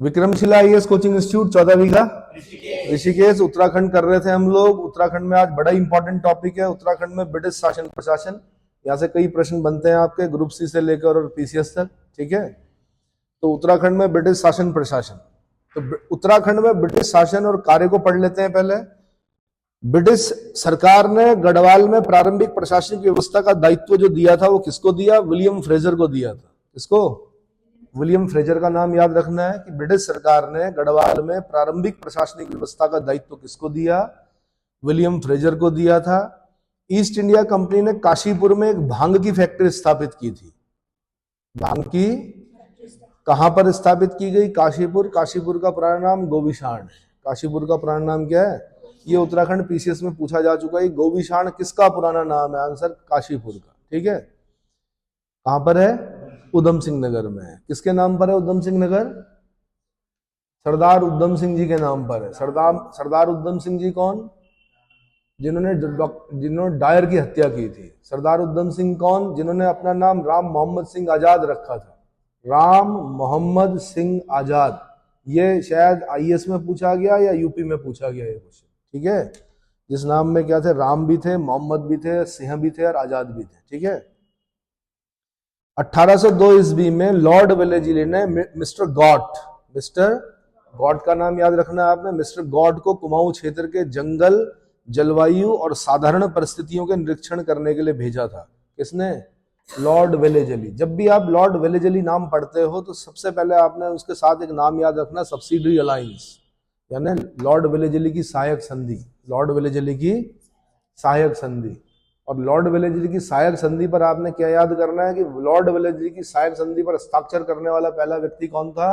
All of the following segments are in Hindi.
विक्रमशिला आईएएस कोचिंग इंस्टीट्यूट 14वीं का ऋषिकेश उत्तराखंड कर रहे थे हम लोग। उत्तराखंड में आज बड़ा इंपॉर्टेंट टॉपिक है, उत्तराखंड में ब्रिटिश शासन प्रशासन। यहाँ से कई प्रश्न बनते हैं आपके ग्रुप सी से लेकर और पीसीएस तक, ठीक है। तो उत्तराखंड में ब्रिटिश शासन प्रशासन, तो उत्तराखंड में ब्रिटिश शासन और कार्य को पढ़ लेते हैं पहले। ब्रिटिश सरकार ने गढ़वाल में प्रारंभिक प्रशासनिक व्यवस्था का दायित्व जो दिया था वो किसको दिया? विलियम फ्रेजर को दिया था। किसको? विलियम फ्रेजर का नाम याद रखना है कि ब्रिटिश सरकार ने गढ़वाल में प्रारंभिक प्रशासनिक व्यवस्था का दायित्व किसको दिया? विलियम फ्रेजर को दिया था। ईस्ट इंडिया कंपनी ने काशीपुर में एक भांग की फैक्ट्री स्थापित की थी। भांग की कहां पर स्थापित की गई? काशीपुर। काशीपुर का पुराना नाम गोविशाण। काशीपुर का पुराना नाम क्या है? ये उत्तराखंड पीसीएस में पूछा जा चुका है। गोविशाण किसका पुराना नाम है? आंसर काशीपुर का, ठीक है। कहां पर है? उधम सिंह नगर में है। किसके नाम पर है उधम सिंह नगर? सरदार उधम सिंह जी के नाम पर है। सरदार उधम सिंह जी कौन? जिन्होंने डायर की हत्या की थी। सरदार उधम सिंह कौन? जिन्होंने अपना नाम राम मोहम्मद सिंह आजाद रखा था। राम मोहम्मद सिंह आजाद। ये शायद आईएएस में पूछा गया या यूपी में पूछा गया ये क्वेश्चन, ठीक है। जिस नाम में क्या थे? राम भी थे, मोहम्मद भी थे, सिंह भी थे और आजाद भी थे, ठीक है। 1802 ईस्वी में लॉर्ड वेलेस्ली ने मिस्टर गॉड का नाम याद रखना है आपने। मिस्टर गॉड को कुमाऊं क्षेत्र के जंगल, जलवायु और साधारण परिस्थितियों के निरीक्षण करने के लिए भेजा था। किसने? Lord Wellesley. जब भी आप लॉर्ड वेलेस्ली नाम पढ़ते हो तो सबसे पहले आपने उसके साथ एक नाम याद रखना, सब्सिडरी अलायंस, यानी लॉर्ड वेलेस्ली की सहायक संधि। लॉर्ड वेलेस्ली की सहायक संधि। और लॉर्ड वेलेस्ली की सहायक संधि पर आपने क्या याद करना है कि लॉर्ड वेलेस्ली की सहायक संधि पर हस्ताक्षर करने वाला पहला व्यक्ति कौन था?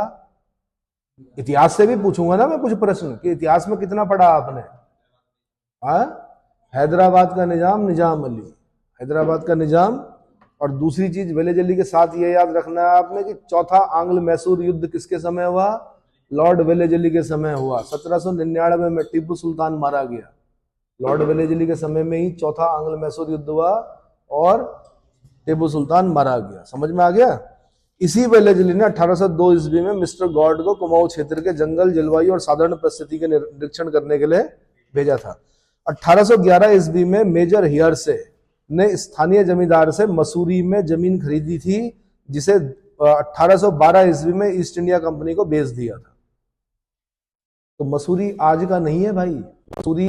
इतिहास से भी पूछूंगा ना मैं कुछ प्रश्न कि इतिहास में कितना पढ़ा आपने? हैदराबाद का निजाम, निजाम अली, हैदराबाद का निजाम। और दूसरी चीज वेलेस्ली के साथ ये याद रखना है आपने कि चौथा आंग्ल मैसूर युद्ध किसके समय हुआ? लॉर्ड वेलेस्ली के समय हुआ। 1799 में टीपू सुल्तान मारा गया। लॉर्ड वेलेस्ली के समय में ही चौथा आंग्ल मैसूर युद्ध हुआ और टीपू सुल्तान मारा गया। समझ में आ गया? इसी वेलेस्ली ने 1802 ईस्वी में मिस्टर गॉड को कुमाऊं क्षेत्र के जंगल, जलवायु और साधारण परिस्थिति के निरीक्षण करने के लिए भेजा था। 1811 ईस्वी में मेजर हियरसे ने स्थानीय जमींदार से मसूरी में जमीन खरीदी थी, जिसे 1812 ईस्वी में ईस्ट इंडिया कंपनी को बेच दिया था। तो मसूरी आज का नहीं है भाई। मसूरी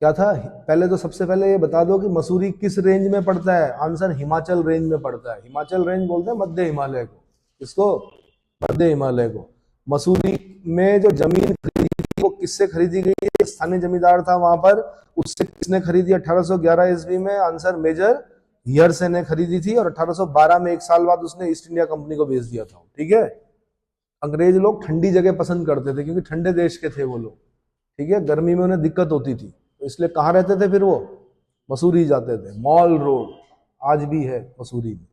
क्या था? पहले तो सबसे पहले ये बता दो कि मसूरी किस रेंज में पड़ता है? आंसर हिमाचल रेंज में पड़ता है। हिमाचल रेंज बोलते हैं मध्य हिमालय को। इसको मध्य हिमालय को। मसूरी में जो जमीन खरीदी थी वो किससे खरीदी गई? स्थानीय जमींदार था वहां पर, उससे किसने खरीदी? 1811 ईस्वी में। आंसर मेजर हियरसे ने खरीदी थी और 1812 में, एक साल बाद, उसने ईस्ट इंडिया कंपनी को बेच दिया था, ठीक है। अंग्रेज लोग ठंडी जगह पसंद करते थे क्योंकि ठंडे देश के थे वो लोग, ठीक है। गर्मी में उन्हें दिक्कत होती थी, तो इसलिए कहाँ रहते थे फिर वो? मसूरी जाते थे। मॉल रोड आज भी है मसूरी में।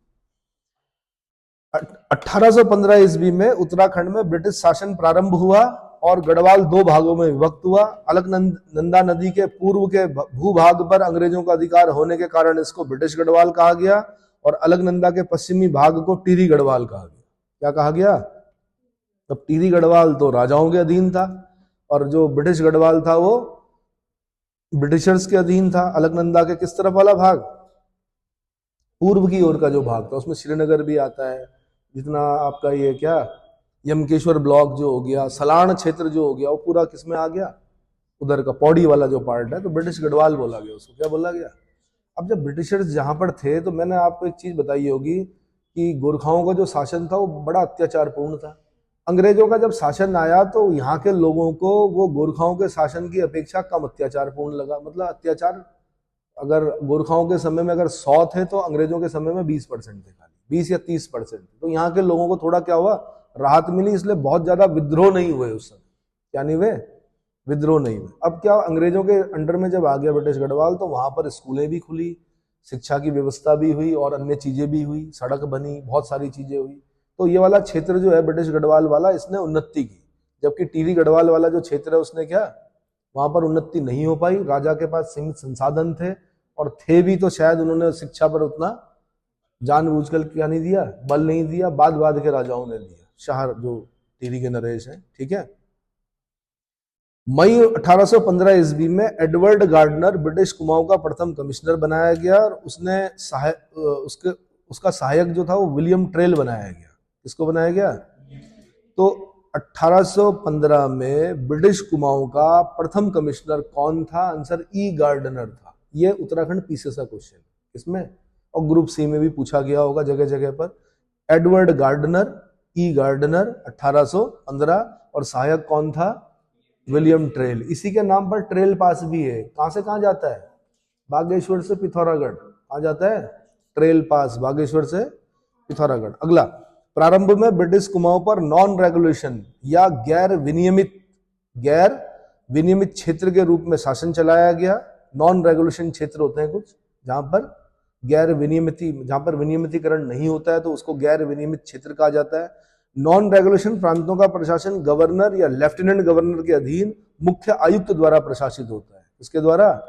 1815 ईस्वी में उत्तराखंड में ब्रिटिश शासन प्रारंभ हुआ और गढ़वाल दो भागों में विभक्त हुआ। अलकनंदा नदी के पूर्व के भूभाग पर अंग्रेजों का अधिकार होने के कारण इसको ब्रिटिश गढ़वाल कहा गया और अलकनंदा के पश्चिमी भाग को टिहरी गढ़वाल कहा गया। क्या कहा गया? तब टिहरी गढ़वाल तो राजाओं के अधीन था और जो ब्रिटिश गढ़वाल था वो ब्रिटिशर्स के अधीन था। अलकनंदा के किस तरफ वाला भाग? पूर्व की ओर का जो भाग था, उसमें श्रीनगर भी आता है। जितना आपका ये क्या यमकेश्वर ब्लॉक जो हो गया, सलाण क्षेत्र जो हो गया, वो पूरा किस में आ गया? उधर का पौड़ी वाला जो पार्ट है, तो ब्रिटिश गढ़वाल बोला गया उसको। क्या बोला गया? अब जब ब्रिटिशर्स जहां पर थे तो मैंने आपको एक चीज बताई होगी कि गोरखाओं का जो शासन था वो बड़ा अत्याचारपूर्ण था। अंग्रेजों का जब शासन आया तो यहाँ के लोगों को वो गोरखाओं के शासन की अपेक्षा कम अत्याचारपूर्ण लगा। मतलब अत्याचार अगर गोरखाओं के समय में अगर 100 थे तो अंग्रेजों के समय में 20% थे, खाली 20 या 30%। तो यहाँ के लोगों को थोड़ा क्या हुआ? राहत मिली, इसलिए बहुत ज्यादा विद्रोह नहीं हुए उस समय। क्या नहीं हुए? विद्रोह नहीं हुए। अब क्या, अंग्रेजों के अंडर में जब आ गया ब्रिटिश गढ़वाल तो वहां पर स्कूलें भी खुली, शिक्षा की व्यवस्था भी हुई और अन्य चीजें भी हुई, सड़क बनी, बहुत सारी चीजें हुई। तो ये वाला क्षेत्र जो है ब्रिटिश गढ़वाल वाला, इसने उन्नति की। जबकि टिहरी गढ़वाल वाला जो क्षेत्र है उसने क्या, वहां पर उन्नति नहीं हो पाई। राजा के पास सीमित संसाधन थे और थे भी तो शायद उन्होंने शिक्षा पर उतना जानबूझकर क्या नहीं दिया, बल नहीं दिया, बाद के राजाओं ने दिया। शहर जो टिहरी के नरेश हैं, ठीक है। मई 1815 ईस्वी में एडवर्ड गार्डनर ब्रिटिश कुमाऊं का प्रथम कमिश्नर बनाया गया और उसका सहायक जो था वो विलियम ट्रेल बनाया गया। किसको बनाया गया? तो 1815 में ब्रिटिश कुमाऊं का प्रथम कमिश्नर कौन था? आंसर ई गार्डनर था। ये उत्तराखंड पीसीएस का क्वेश्चन इसमें, और ग्रुप सी में भी पूछा गया होगा जगह जगह पर। एडवर्ड गार्डनर, ई गार्डनर 1815, और सहायक कौन था? William trail. इसी के नाम पर ट्रेल पास भी है। कहां से कहां जाता है? बागेश्वर से पिथौरागढ़। कहां जाता है? ट्रेल पास बागेश्वर से पिथौरागढ़। अगला, प्रारंभ में ब्रिटिश कुमाऊं पर नॉन रेगुलेशन या गैर विनियमित क्षेत्र के रूप में शासन चलाया गया। नॉन रेगुलेशन क्षेत्र होते हैं कुछ जहां पर विनियमितीकरण नहीं होता है, तो उसको गैर विनियमित क्षेत्र कहा जाता है। नॉन रेगुलेशन प्रांतों का प्रशासन गवर्नर या लेफ्टिनेंट गवर्नर के अधीन मुख्य आयुक्त द्वारा प्रशासित होता है। इसके द्वारा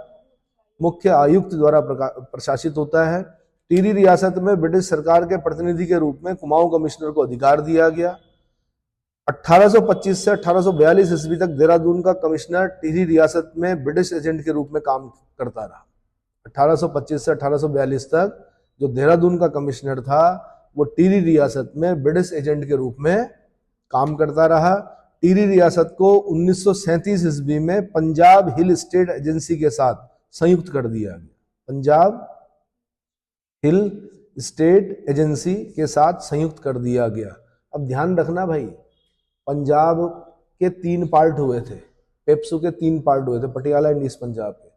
मुख्य आयुक्त द्वारा प्रशासित होता है। टिहरी रियासत में ब्रिटिश सरकार के प्रतिनिधि के रूप में कुमाऊं कमिश्नर को अधिकार दिया गया। 1825 से 1842 ईस्वी तक देहरादून का कमिश्नर टिहरी रियासत में ब्रिटिश एजेंट के रूप में काम करता रहा। 1825 से 1842 तक जो देहरादून का कमिश्नर था वो टिहरी रियासत में ब्रिटिश एजेंट के रूप में काम करता रहा। टिहरी रियासत को 1937 ईस्वी में पंजाब हिल स्टेट एजेंसी के साथ संयुक्त कर दिया गया। पंजाब हिल स्टेट एजेंसी के साथ संयुक्त कर दिया गया। अब ध्यान रखना भाई, पंजाब के 3 पार्ट हुए थे, पेप्सू के 3 पार्ट हुए थे, पटियाला एंड ईस्ट पंजाब के।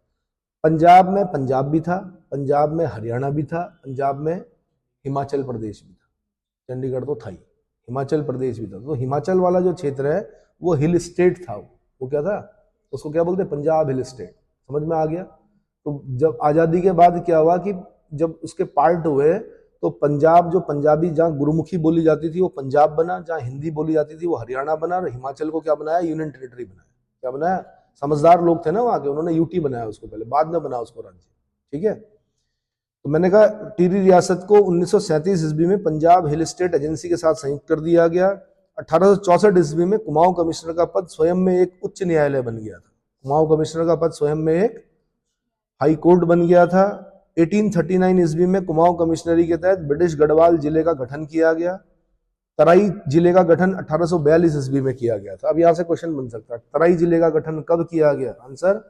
पंजाब में पंजाब भी था, पंजाब में हरियाणा भी था, पंजाब में हिमाचल प्रदेश भी था, चंडीगढ़ तो था ही, हिमाचल प्रदेश भी था। तो हिमाचल वाला जो क्षेत्र है वो हिल स्टेट था। वो क्या था? उसको क्या बोलते? Punjab hill state. समझ में आ गया? तो जब आजादी के बाद क्या हुआ कि जब उसके पार्ट हुए तो पंजाब, जो पंजाबी जहाँ गुरुमुखी बोली जाती थी वो पंजाब बना, जहाँ हिंदी बोली जाती थी वो हरियाणा बना, और हिमाचल को क्या बनाया? यूनियन टेरिटरी बनाया। क्या बनाया? समझदार लोग थे ना वहां के, उन्होंने यूटी बनाया उसको पहले, बाद में बना उसको राज्य। ठीक है, तो मैंने कहा टिहरी रियासत को 1937 ईस्वी में पंजाब हिल स्टेट एजेंसी के साथ संयुक्त कर दिया गया। 1864 ईस्वी में कुमाऊं कमिश्नर का पद स्वयं में एक उच्च न्यायालय बन गया था। कुमाऊं कमिश्नर का पद स्वयं में एक हाई कोर्ट बन गया था। 1839 ईस्वी में कुमाऊं कमिश्नरी के तहत ब्रिटिश गढ़वाल जिले का गठन किया गया। तराई जिले का गठन 1842 ईस्वी में किया गया था। अब यहां से क्वेश्चन बन सकता है, तराई जिले का गठन कब किया गया? आंसर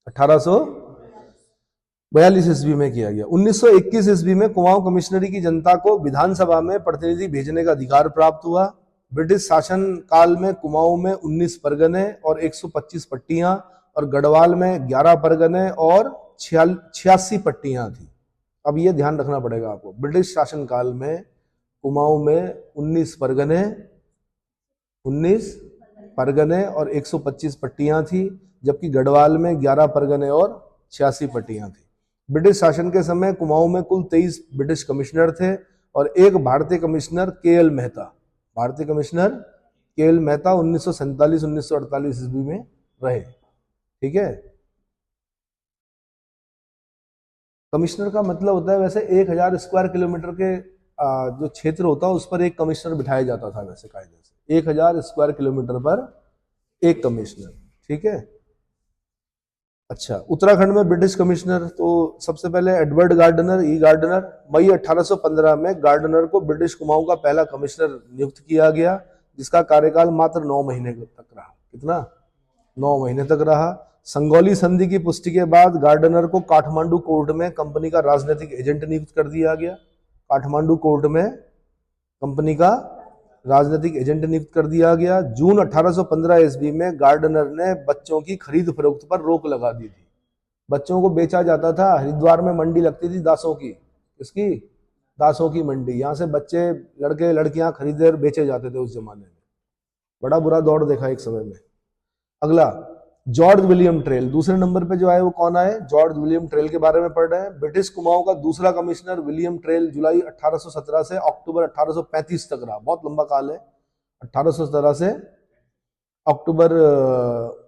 1842 ईस्वी में किया गया। 1921 ईस्वी में कुमाऊं कमिश्नरी की जनता को विधानसभा में प्रतिनिधि भेजने का अधिकार प्राप्त हुआ। ब्रिटिश शासन काल में कुमाऊं में 19 परगने और 125 पट्टियां, और गढ़वाल में 11 परगने और 86 पट्टियां थी। अब ये ध्यान रखना पड़ेगा आपको, ब्रिटिश शासन काल में कुमाऊं में 19 परगने और 125 पट्टियां थी, जबकि गढ़वाल में 11 परगने और 86 पट्टियां थी। ब्रिटिश शासन के समय कुमाऊं में कुल 23 ब्रिटिश कमिश्नर थे और एक भारतीय कमिश्नर के.एल. मेहता। भारतीय कमिश्नर के.एल. मेहता 1947-1948 ईस्वी में रहे। ठीक है, कमिश्नर का मतलब होता है वैसे 1000 स्क्वायर किलोमीटर के जो क्षेत्र होता है उस पर एक कमिश्नर बिठाया जाता था वैसे कायदे से। 1000 स्क्वायर किलोमीटर पर एक कमिश्नर। ठीक है, अच्छा, उत्तराखंड में ब्रिटिश कमिश्नर तो सबसे पहले एडवर्ड गार्डनर, ई गार्डनर। मई 1815 में गार्डनर को ब्रिटिश कुमाऊं का पहला कमिश्नर नियुक्त किया गया, जिसका कार्यकाल मात्र 9 महीने तक रहा। कितना? 9 महीने तक रहा। संगौली संधि की पुष्टि के बाद गार्डनर को काठमांडू कोर्ट में कंपनी का राजनीतिक एजेंट नियुक्त कर दिया गया। काठमांडू कोर्ट में कंपनी का राजनीतिक एजेंट नियुक्त कर दिया गया। जून 1815 ईस्वी में गार्डनर ने बच्चों की खरीद फरोख्त पर रोक लगा दी थी। बच्चों को बेचा जाता था, हरिद्वार में मंडी लगती थी दासों की। इसकी दासों की मंडी, यहाँ से बच्चे, लड़के लड़कियां खरीदे और बेचे जाते थे उस जमाने में। बड़ा बुरा दौर देखा एक समय में। अगला, जॉर्ज विलियम ट्रेल। दूसरे नंबर पे जो आए वो कौन आए? जॉर्ज विलियम ट्रेल के बारे में पढ़ रहे हैं। ब्रिटिश कुमाऊं का दूसरा कमिश्नर विलियम ट्रेल जुलाई 1817 से अक्टूबर 1835 तक रहा। बहुत लंबा काल है, 1817 से अक्टूबर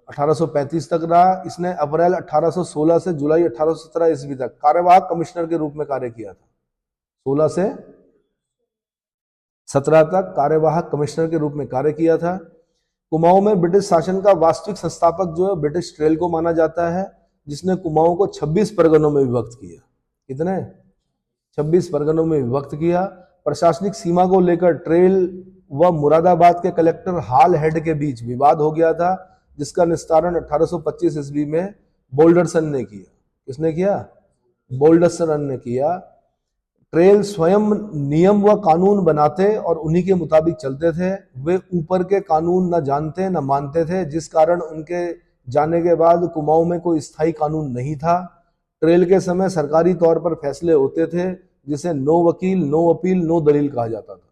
1835 तक रहा। इसने अप्रैल 1816 से जुलाई 1817 ईस्वी तक कार्यवाहक कमिश्नर के रूप में कार्य किया था। 16 से 17 तक कार्यवाहक कमिश्नर के रूप में कार्य किया था। कुमाऊं में ब्रिटिश शासन का वास्तविक संस्थापक जो है ब्रिटिश ट्रेल को माना जाता है, जिसने कुमाऊं को 26 परगनों में विभक्त किया। कितने? 26 परगनों में विभक्त किया। प्रशासनिक सीमा को लेकर ट्रेल व मुरादाबाद के कलेक्टर हाल हेड के बीच विवाद हो गया था, जिसका निस्तारण 1825 ईस्वी में बोल्डरसन ने किया। किसने किया? बोल्डरसन ने किया। ट्रेल स्वयं नियम व कानून बनाते और उन्हीं के मुताबिक चलते थे। वे ऊपर के कानून न जानते न मानते थे, जिस कारण उनके जाने के बाद कुमाऊं में कोई स्थायी कानून नहीं था। ट्रेल के समय सरकारी तौर पर फैसले होते थे, जिसे नो वकील नो अपील नो दलील कहा जाता था।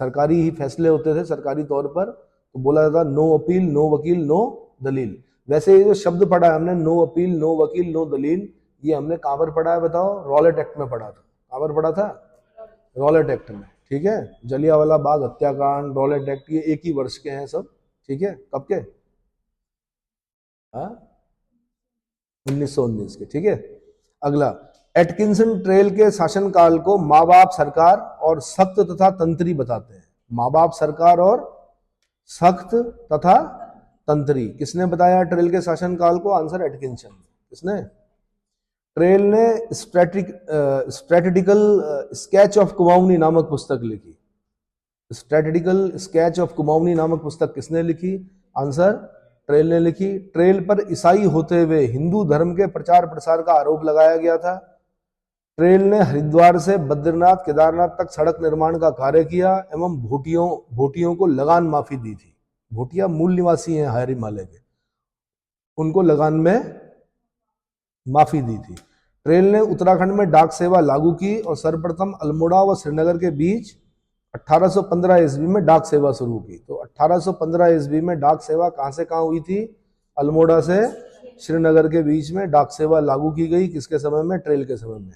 सरकारी ही फैसले होते थे सरकारी तौर पर, तो बोला जाता नो अपील नो वकील नो दलील। वैसे ये जो शब्द पढ़ा है हमने, नो अपील नो वकील नो दलील, ये हमने कहां पर पढ़ा है बताओ? रॉलेट एक्ट में पढ़ा था। कहां पर पढ़ा था? रॉलेट एक्ट में। ठीक है, जलियांवाला बाग हत्याकांड, रॉलेट एक्ट, ये एक ही वर्ष के हैं सब। ठीक है, कब के? 1919 के। ठीक है, अगला, एटकिंसन ट्रेल के शासनकाल को माँ बाप सरकार और सख्त तथा तंत्री बताते हैं। माँ बाप सरकार और सख्त तथा तंत्री किसने बताया ट्रेल के शासनकाल को? Answer Atkinson. किसने? ट्रेल ने स्ट्रेटेजिकल स्केच ऑफ कुमाऊनी नामक पुस्तक लिखी। स्ट्रेटेजिकल स्केच ऑफ कुमाऊनी नामक पुस्तक किसने लिखी? आंसर ट्रेल ने लिखी। ट्रेल पर ईसाई होते हुए हिंदू धर्म के प्रचार प्रसार का आरोप लगाया गया था। ट्रेल ने हरिद्वार से बद्रीनाथ केदारनाथ तक सड़क निर्माण का कार्य किया एवं भोटियों को लगान माफी दी थी। भोटिया मूल निवासी हैं हायर हिमालय के, उनको लगान में माफी दी थी। ट्रेल ने उत्तराखंड में डाक सेवा लागू की और सर्वप्रथम अल्मोड़ा व श्रीनगर के बीच 1815 ईस्वी में डाक सेवा शुरू की। तो 1815 ईस्वी में डाक सेवा कहां से कहां हुई थी? अल्मोड़ा से श्रीनगर के बीच में डाक सेवा लागू की गई। किसके समय में? ट्रेल के समय में।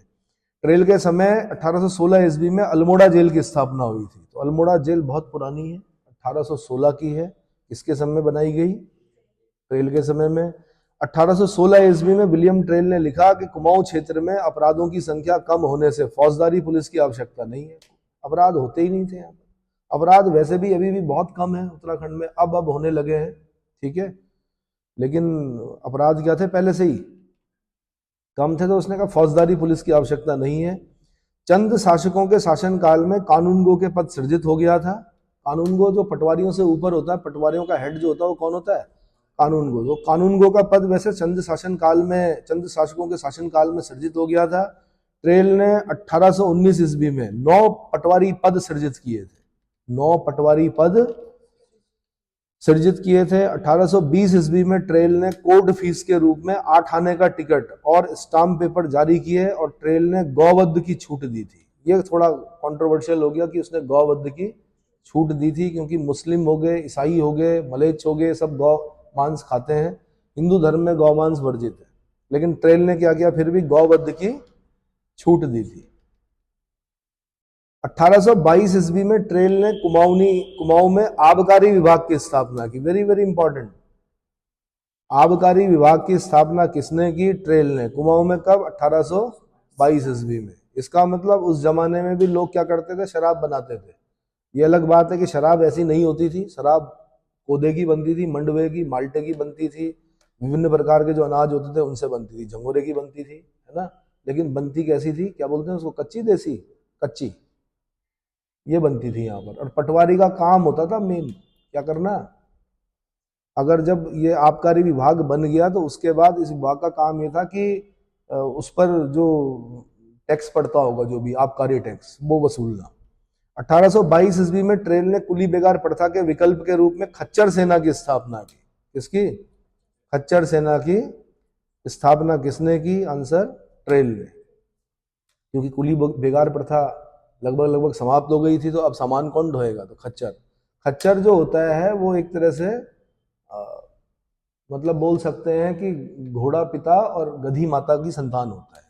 ट्रेल के समय 1816 ईस्वी में अल्मोड़ा जेल की स्थापना हुई थी। तो अल्मोड़ा जेल बहुत पुरानी है, 1816 की है। किसके समय में बनाई गई? ट्रेल के समय में। 1816 ईस्वी में विलियम ट्रेल ने लिखा कि कुमाऊं क्षेत्र में अपराधों की संख्या कम होने से फौजदारी पुलिस की आवश्यकता नहीं है। अपराध होते ही नहीं थे यहाँ पर। अपराध वैसे भी अभी भी बहुत कम है उत्तराखंड में, अब होने लगे हैं। ठीक है, लेकिन अपराध क्या थे? पहले से ही कम थे। तो उसने कहा फौजदारी पुलिस की आवश्यकता नहीं है। चंद शासकों के शासनकाल में कानूनगो के पद सृजित हो गया था। कानूनगो जो पटवारियों से ऊपर होता है, पटवारियों का हेड जो होता है वो कौन होता है? कानूनगो। तो कानूनगो का पद वैसे चंद शासकों के शासनकाल में सृजित हो गया था। ट्रेल ने 1819 ईस्वी में 9 पटवारी पद सृजित किए थे। 9 पटवारी पद सृजित किए थे। 1820 ईस्वी में ट्रेल ने कोर्ट फीस के रूप में 8 आने का टिकट और स्टाम्प पेपर जारी किए और ट्रेल ने गौवध की छूट दी थी। ये थोड़ा कंट्रोवर्शियल हो गया कि उसने गौवध की छूट दी थी, क्योंकि मुस्लिम हो गए, ईसाई हो गए, मलेच्छ हो गए, सब गौ मांस खाते हैं। हिंदू धर्म में गौ मांस वर्जित है, लेकिन ट्रेल ने क्या किया? फिर भी गौवध की छूट दी थी। 1822 ईस्वी में ट्रेल ने कुमाऊं में आबकारी विभाग की स्थापना की। Very very important. आबकारी विभाग की स्थापना किसने की? ट्रेल ने। कुमाऊं में कब? 1822 ईस्वी में। इसका मतलब उस जमाने में भी लोग क्या करते थे? शराब बनाते थे। ये अलग बात है कि शराब ऐसी नहीं होती थी। शराब कोदे की बनती थी, मंडवे की, माल्टे की बनती थी, विभिन्न प्रकार के जो अनाज होते थे उनसे बनती थी, झंगोरे की बनती थी, है ना। लेकिन बनती कैसी थी? क्या बोलते हैं उसको? कच्ची देसी, कच्ची ये बनती थी यहाँ पर। और पटवारी का काम होता था मेन क्या करना? अगर जब ये आबकारी विभाग बन गया तो उसके बाद इस विभाग का काम ये था कि उस पर जो टैक्स पड़ता होगा, जो भी आबकारी टैक्स, वो वसूलना। 1822 ईस्वी में ट्रेल ने कुली बेगार प्रथा के विकल्प के रूप में खच्चर सेना की स्थापना की। किसकी? खच्चर सेना की स्थापना किसने की? आंसर ट्रेल ने। क्योंकि कुली बेगार प्रथा लगभग समाप्त हो गई थी, तो अब सामान कौन ढोएगा? तो खच्चर जो होता है वो एक तरह से मतलब बोल सकते हैं कि घोड़ा पिता और गधी माता की संतान होता है।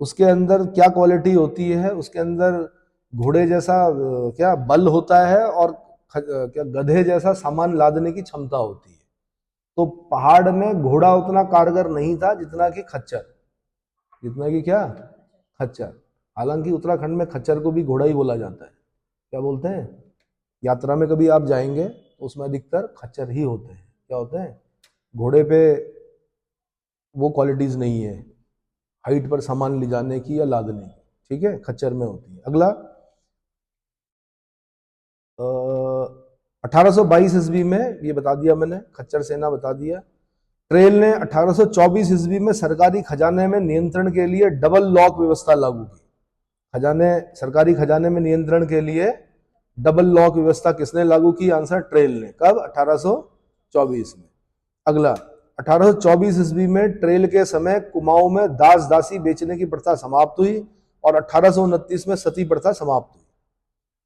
उसके अंदर क्या क्वालिटी होती है? उसके अंदर घोड़े जैसा क्या बल होता है और क्या गधे जैसा सामान लादने की क्षमता होती है। तो पहाड़ में घोड़ा उतना कारगर नहीं था जितना कि खच्चर, जितना कि क्या? खच्चर। हालांकि उत्तराखंड में खच्चर को भी घोड़ा ही बोला जाता है, क्या बोलते हैं, यात्रा में कभी आप जाएंगे तो उसमें अधिकतर खच्चर ही होते हैं। क्या होते हैं, घोड़े पे वो क्वालिटीज नहीं है हाइट पर सामान ले जाने की या लादने की, ठीक है, खच्चर में होती है। अगला 1822 ईस्वी में, ये बता दिया मैंने, खच्चर सेना बता दिया। ट्रेल ने 1824 ईस्वी में सरकारी खजाने में नियंत्रण के लिए डबल लॉक व्यवस्था लागू की। सरकारी खजाने में नियंत्रण के लिए डबल लॉक व्यवस्था किसने लागू की? आंसर ट्रेल ने। कब? 1824 में। अगला 1824 ईस्वी में ट्रेल के समय कुमाऊं में दास दासी बेचने की प्रथा समाप्त हुई और 1829 में सती प्रथा समाप्त हुई।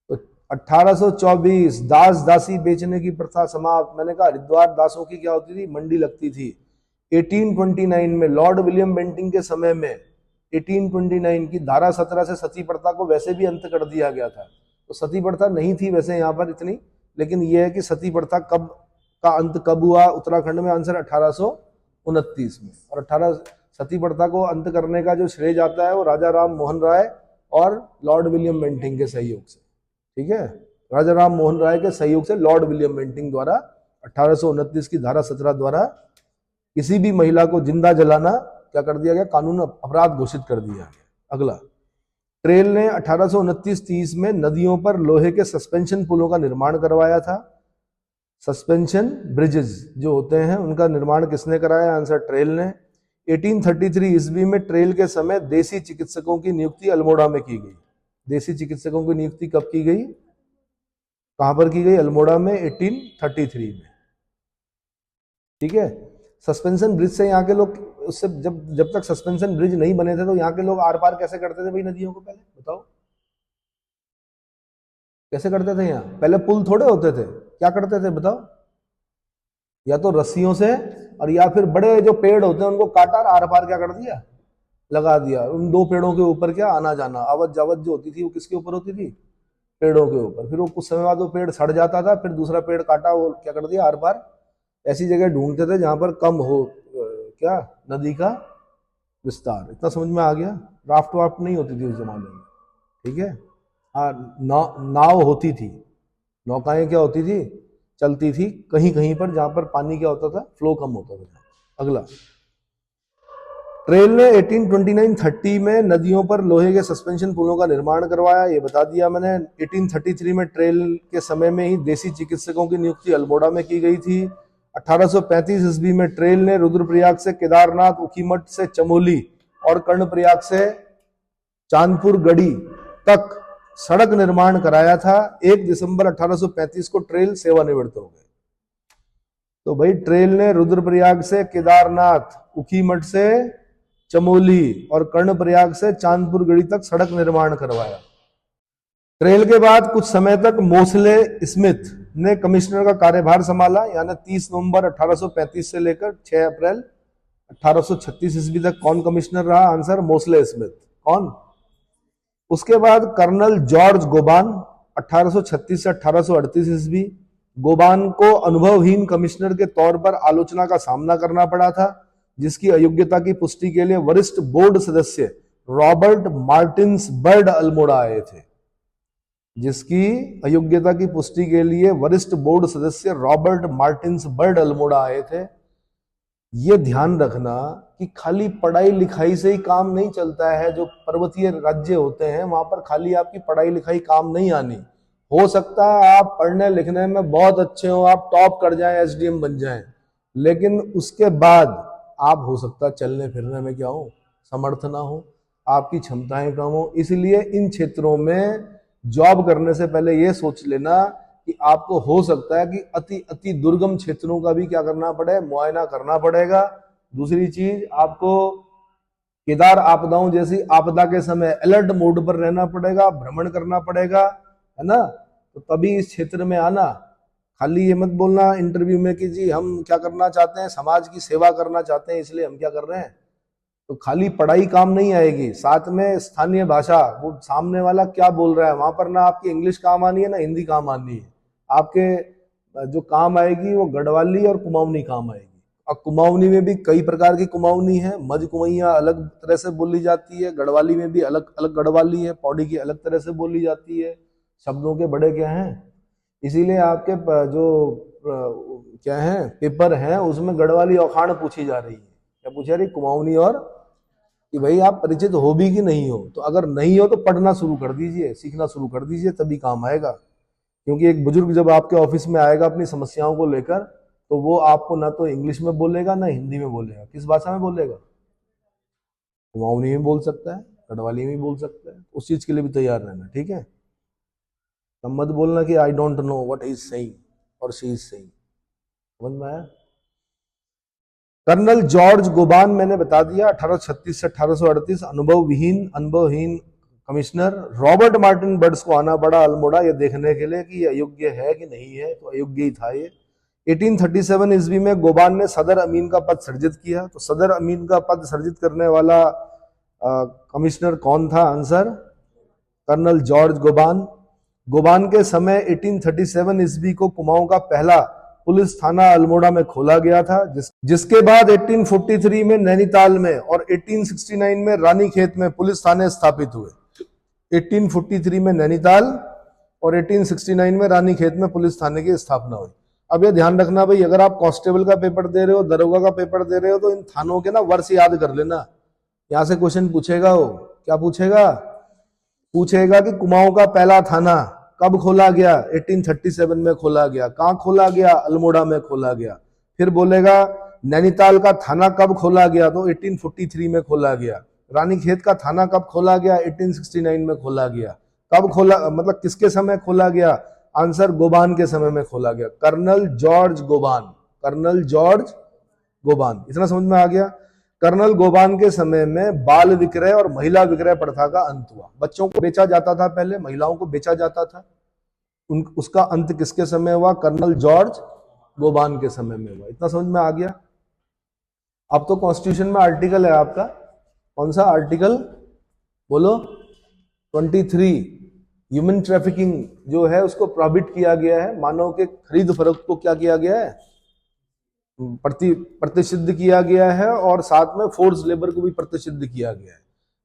तो 1824 दास दासी बेचने की प्रथा समाप्त। मैंने कहा हरिद्वार दासों की क्या होती थी? मंडी लगती थी। 1829 में लॉर्ड विलियम बेंटिंग के समय में 1829 की धारा 17 से सती प्रथा को वैसे भी अंत कर दिया गया था। तो सती प्रथा नहीं थी वैसे यहाँ पर इतनी, लेकिन यह है कि सती प्रथा का अंत कब हुआ उत्तराखंड में? आंसर 1829 में। और 18 सती प्रथा को अंत करने का जो श्रेय जाता है वो राजा राम मोहन राय और लॉर्ड विलियम बेंटिंग के सहयोग से, ठीक है, राजा राम मोहन राय के सहयोग से लॉर्ड विलियम बेंटिंग द्वारा 1829 की धारा 17 द्वारा किसी भी महिला को जिंदा जलाना क्या कर दिया गया? कानून अपराध घोषित कर दिया गया। अगला, ट्रेल ने 1829-30 में नदियों पर लोहे के सस्पेंशन पुलों का निर्माण करवाया था। सस्पेंशन ब्रिजेस जो होते हैं उनका निर्माण किसने कराया? आंसर ट्रेल ने। 1833 ईस्वी में ट्रेल के समय देसी चिकित्सकों की नियुक्ति अल्मोड़ा में की गई। देसी चिकित्सकों की नियुक्ति कब की गई? कहां पर की गई? अल्मोड़ा में 1833 में, ठीक है। सस्पेंशन ब्रिज से यहाँ के लोग, उससे जब तक सस्पेंशन ब्रिज नहीं बने थे तो यहाँ के लोग आर पार कैसे करते थे भाई नदियों को? पहले बताओ कैसे करते थे? यहाँ पहले पुल थोड़े होते थे, क्या करते थे बताओ? या तो रस्सियों से और या फिर बड़े जो पेड़ होते हैं उनको काटा और आर पार क्या कर दिया? लगा दिया। उन दो पेड़ों के ऊपर क्या आना जाना, आवत जावत जो होती थी वो किसके ऊपर होती थी? पेड़ों के ऊपर। फिर वो कुछ समय बाद वो पेड़ सड़ जाता था, फिर दूसरा पेड़ काटा, वो क्या कर दिया? आर पार। ऐसी जगह ढूंढते थे जहां पर कम हो क्या नदी का विस्तार। इतना समझ में आ गया? राफ्ट वाफ्ट नहीं होती थी उस जमाने में, ठीक है। नाव होती थी, नौकाएं क्या होती थी? चलती थी कहीं कहीं पर जहां पर पानी क्या होता था? फ्लो कम होता था। अगला, ट्रेल ने 1829-30 में नदियों पर लोहे के सस्पेंशन पुलों का निर्माण करवाया, ये बता दिया मैंने। 1833 में ट्रेल के समय में ही देसी चिकित्सकों की नियुक्ति अल्मोड़ा में की गई थी। 1835 ईस्वी में ट्रेल ने रुद्रप्रयाग से केदारनाथ, उखीमठ से चमोली और कर्णप्रयाग से चांदपुर गढ़ी तक सड़क निर्माण कराया था। 1 दिसंबर 1835 को ट्रेल सेवानिवृत्त हो गए। तो भाई ट्रेल ने रुद्रप्रयाग से केदारनाथ, उखीमठ से चमोली और कर्णप्रयाग से चांदपुर गढ़ी तक सड़क निर्माण करवाया। ट्रेल के बाद कुछ समय तक मोसले स्मिथ ने कमिश्नर का कार्यभार संभाला, यानी 30 नवंबर 1835 से लेकर 6 अप्रैल 1836 ईस्वी तक कौन कमिश्नर रहा? Answer Mosle Smith. कौन? उसके बाद कर्नल जॉर्ज गोबान 1836 से 1838 ईस्वी। गोबान को अनुभवहीन कमिश्नर के तौर पर आलोचना का सामना करना पड़ा था, जिसकी अयोग्यता की पुष्टि के लिए वरिष्ठ बोर्ड सदस्य रॉबर्ट मार्टिन्स बर्ड अल्मोड़ा आए थे। जिसकी अयोग्यता की पुष्टि के लिए वरिष्ठ बोर्ड सदस्य रॉबर्ट मार्टिन्स बर्ड अल्मोड़ा आए थे। ये ध्यान रखना कि खाली पढ़ाई लिखाई से ही काम नहीं चलता है। जो पर्वतीय राज्य होते हैं वहां पर खाली आपकी पढ़ाई लिखाई काम नहीं आनी। हो सकता है आप पढ़ने लिखने में बहुत अच्छे हो, आप टॉप कर जाएं, एसडीएम बन जाएं, लेकिन उसके बाद आप हो सकता है चलने फिरने में क्या हो? समर्थ ना हो, आपकी क्षमताएं कम हो। इसलिए इन क्षेत्रों में जॉब करने से पहले ये सोच लेना कि आपको हो सकता है कि अति दुर्गम क्षेत्रों का भी क्या करना पड़े? मुआयना करना पड़ेगा। दूसरी चीज, आपको केदार आपदाओं जैसी आपदा के समय अलर्ट मोड पर रहना पड़ेगा, भ्रमण करना पड़ेगा, है ना। तो तभी इस क्षेत्र में आना। खाली ये मत बोलना इंटरव्यू में कि जी हम क्या करना चाहते हैं, समाज की सेवा करना चाहते हैं इसलिए हम क्या कर रहे हैं। तो खाली पढ़ाई काम नहीं आएगी, साथ में स्थानीय भाषा, वो सामने वाला क्या बोल रहा है वहां पर ना आपकी इंग्लिश काम आनी है ना हिंदी काम आनी है। आपके जो काम आएगी वो गढ़वाली और कुमाऊनी काम आएगी। और कुमाऊनी में भी कई प्रकार की कुमाऊनी है। मज कुमैया अलग तरह से बोली जाती है, गढ़वाली में भी अलग अलग गढ़वाली है, पौड़ी की अलग तरह से बोली जाती है, शब्दों के बड़े क्या हैं, इसीलिए आपके जो क्या है पेपर है उसमें गढ़वाली औखाड़ पूछी जा रही है। क्या पूछा रही, कुमाऊनी और, कि भाई आप परिचित हो भी कि नहीं हो। तो अगर नहीं हो तो पढ़ना शुरू कर दीजिए, सीखना शुरू कर दीजिए, तभी काम आएगा। क्योंकि एक बुजुर्ग जब आपके ऑफिस में आएगा अपनी समस्याओं को लेकर, तो वो आपको ना तो इंग्लिश में बोलेगा ना हिंदी में बोलेगा, किस भाषा में बोलेगा, कुमाऊनी में बोल सकता है, गढ़वाली में बोल सकता है। उस चीज के लिए भी तैयार रहना, ठीक है। तब मत बोलना कि I don't know what he is saying और शी इज सेइंग। समझ में आया। कर्नल जॉर्ज गोबान मैंने बता दिया, 1836 से 1838, अनुभवहीन कमिश्नर। रॉबर्ट मार्टिन बर्ड्स को आना पड़ा अल्मोड़ा ये देखने के लिए कि ये अयोग्य है कि नहीं है, तो अयोग्य ही था ये। 1837 ईस्वी में गोबान ने सदर अमीन का पद सृजित किया। तो सदर अमीन का पद सृजित करने वाला कमिश्नर कौन था, आंसर कर्नल जॉर्ज गोबान। गोबान के समय 1837 ईस्वी को कुमाऊं का पहला पुलिस थाना अल्मोड़ा में खोला गया था, जिसके बाद 1843 में नैनीताल में और 1869 में रानीखेत में पुलिस थाने स्थापित हुए। 1843 में नैनीताल और 1869 में रानीखेत में पुलिस थाने की स्थापना हुई। अब ये ध्यान रखना भाई, अगर आप कांस्टेबल का पेपर दे रहे हो, दरोगा का पेपर दे रहे हो, तो इन थानों के ना वर्ष याद कर लेना। यहां से क्वेश्चन पूछेगा, वो क्या पूछेगा, पूछेगा कि कुमाऊं का पहला थाना कब खोला गया, 1837 में खोला गया। कहां खोला गया, अल्मोड़ा में खोला गया। फिर बोलेगा नैनीताल का थाना कब खोला गया, तो 1843 में खोला गया। रानीखेत का थाना कब खोला गया, 1869 में खोला गया। कब खोला, मतलब किसके समय खोला गया, आंसर गोबान के समय में खोला गया, कर्नल जॉर्ज गोबान, कर्नल जॉर्ज गोबान। इतना समझ में आ गया। कर्नल गोबान के समय में बाल विक्रय और महिला विक्रय प्रथा का अंत हुआ। बच्चों को बेचा जाता था पहले, महिलाओं को बेचा जाता था, उसका अंत किसके समय हुआ, कर्नल जॉर्ज गोबान के समय में हुआ। इतना समझ में आ गया। अब तो कॉन्स्टिट्यूशन में आर्टिकल है आपका, कौन सा आर्टिकल बोलो, 23। ह्यूमन ट्रैफिकिंग जो है उसको प्रोहिबिट किया गया है। मानव के खरीद फरोख्त को क्या किया गया है, प्रतिषिद्ध किया गया है, और साथ में फोर्स लेबर को भी प्रतिषिद्ध किया गया है।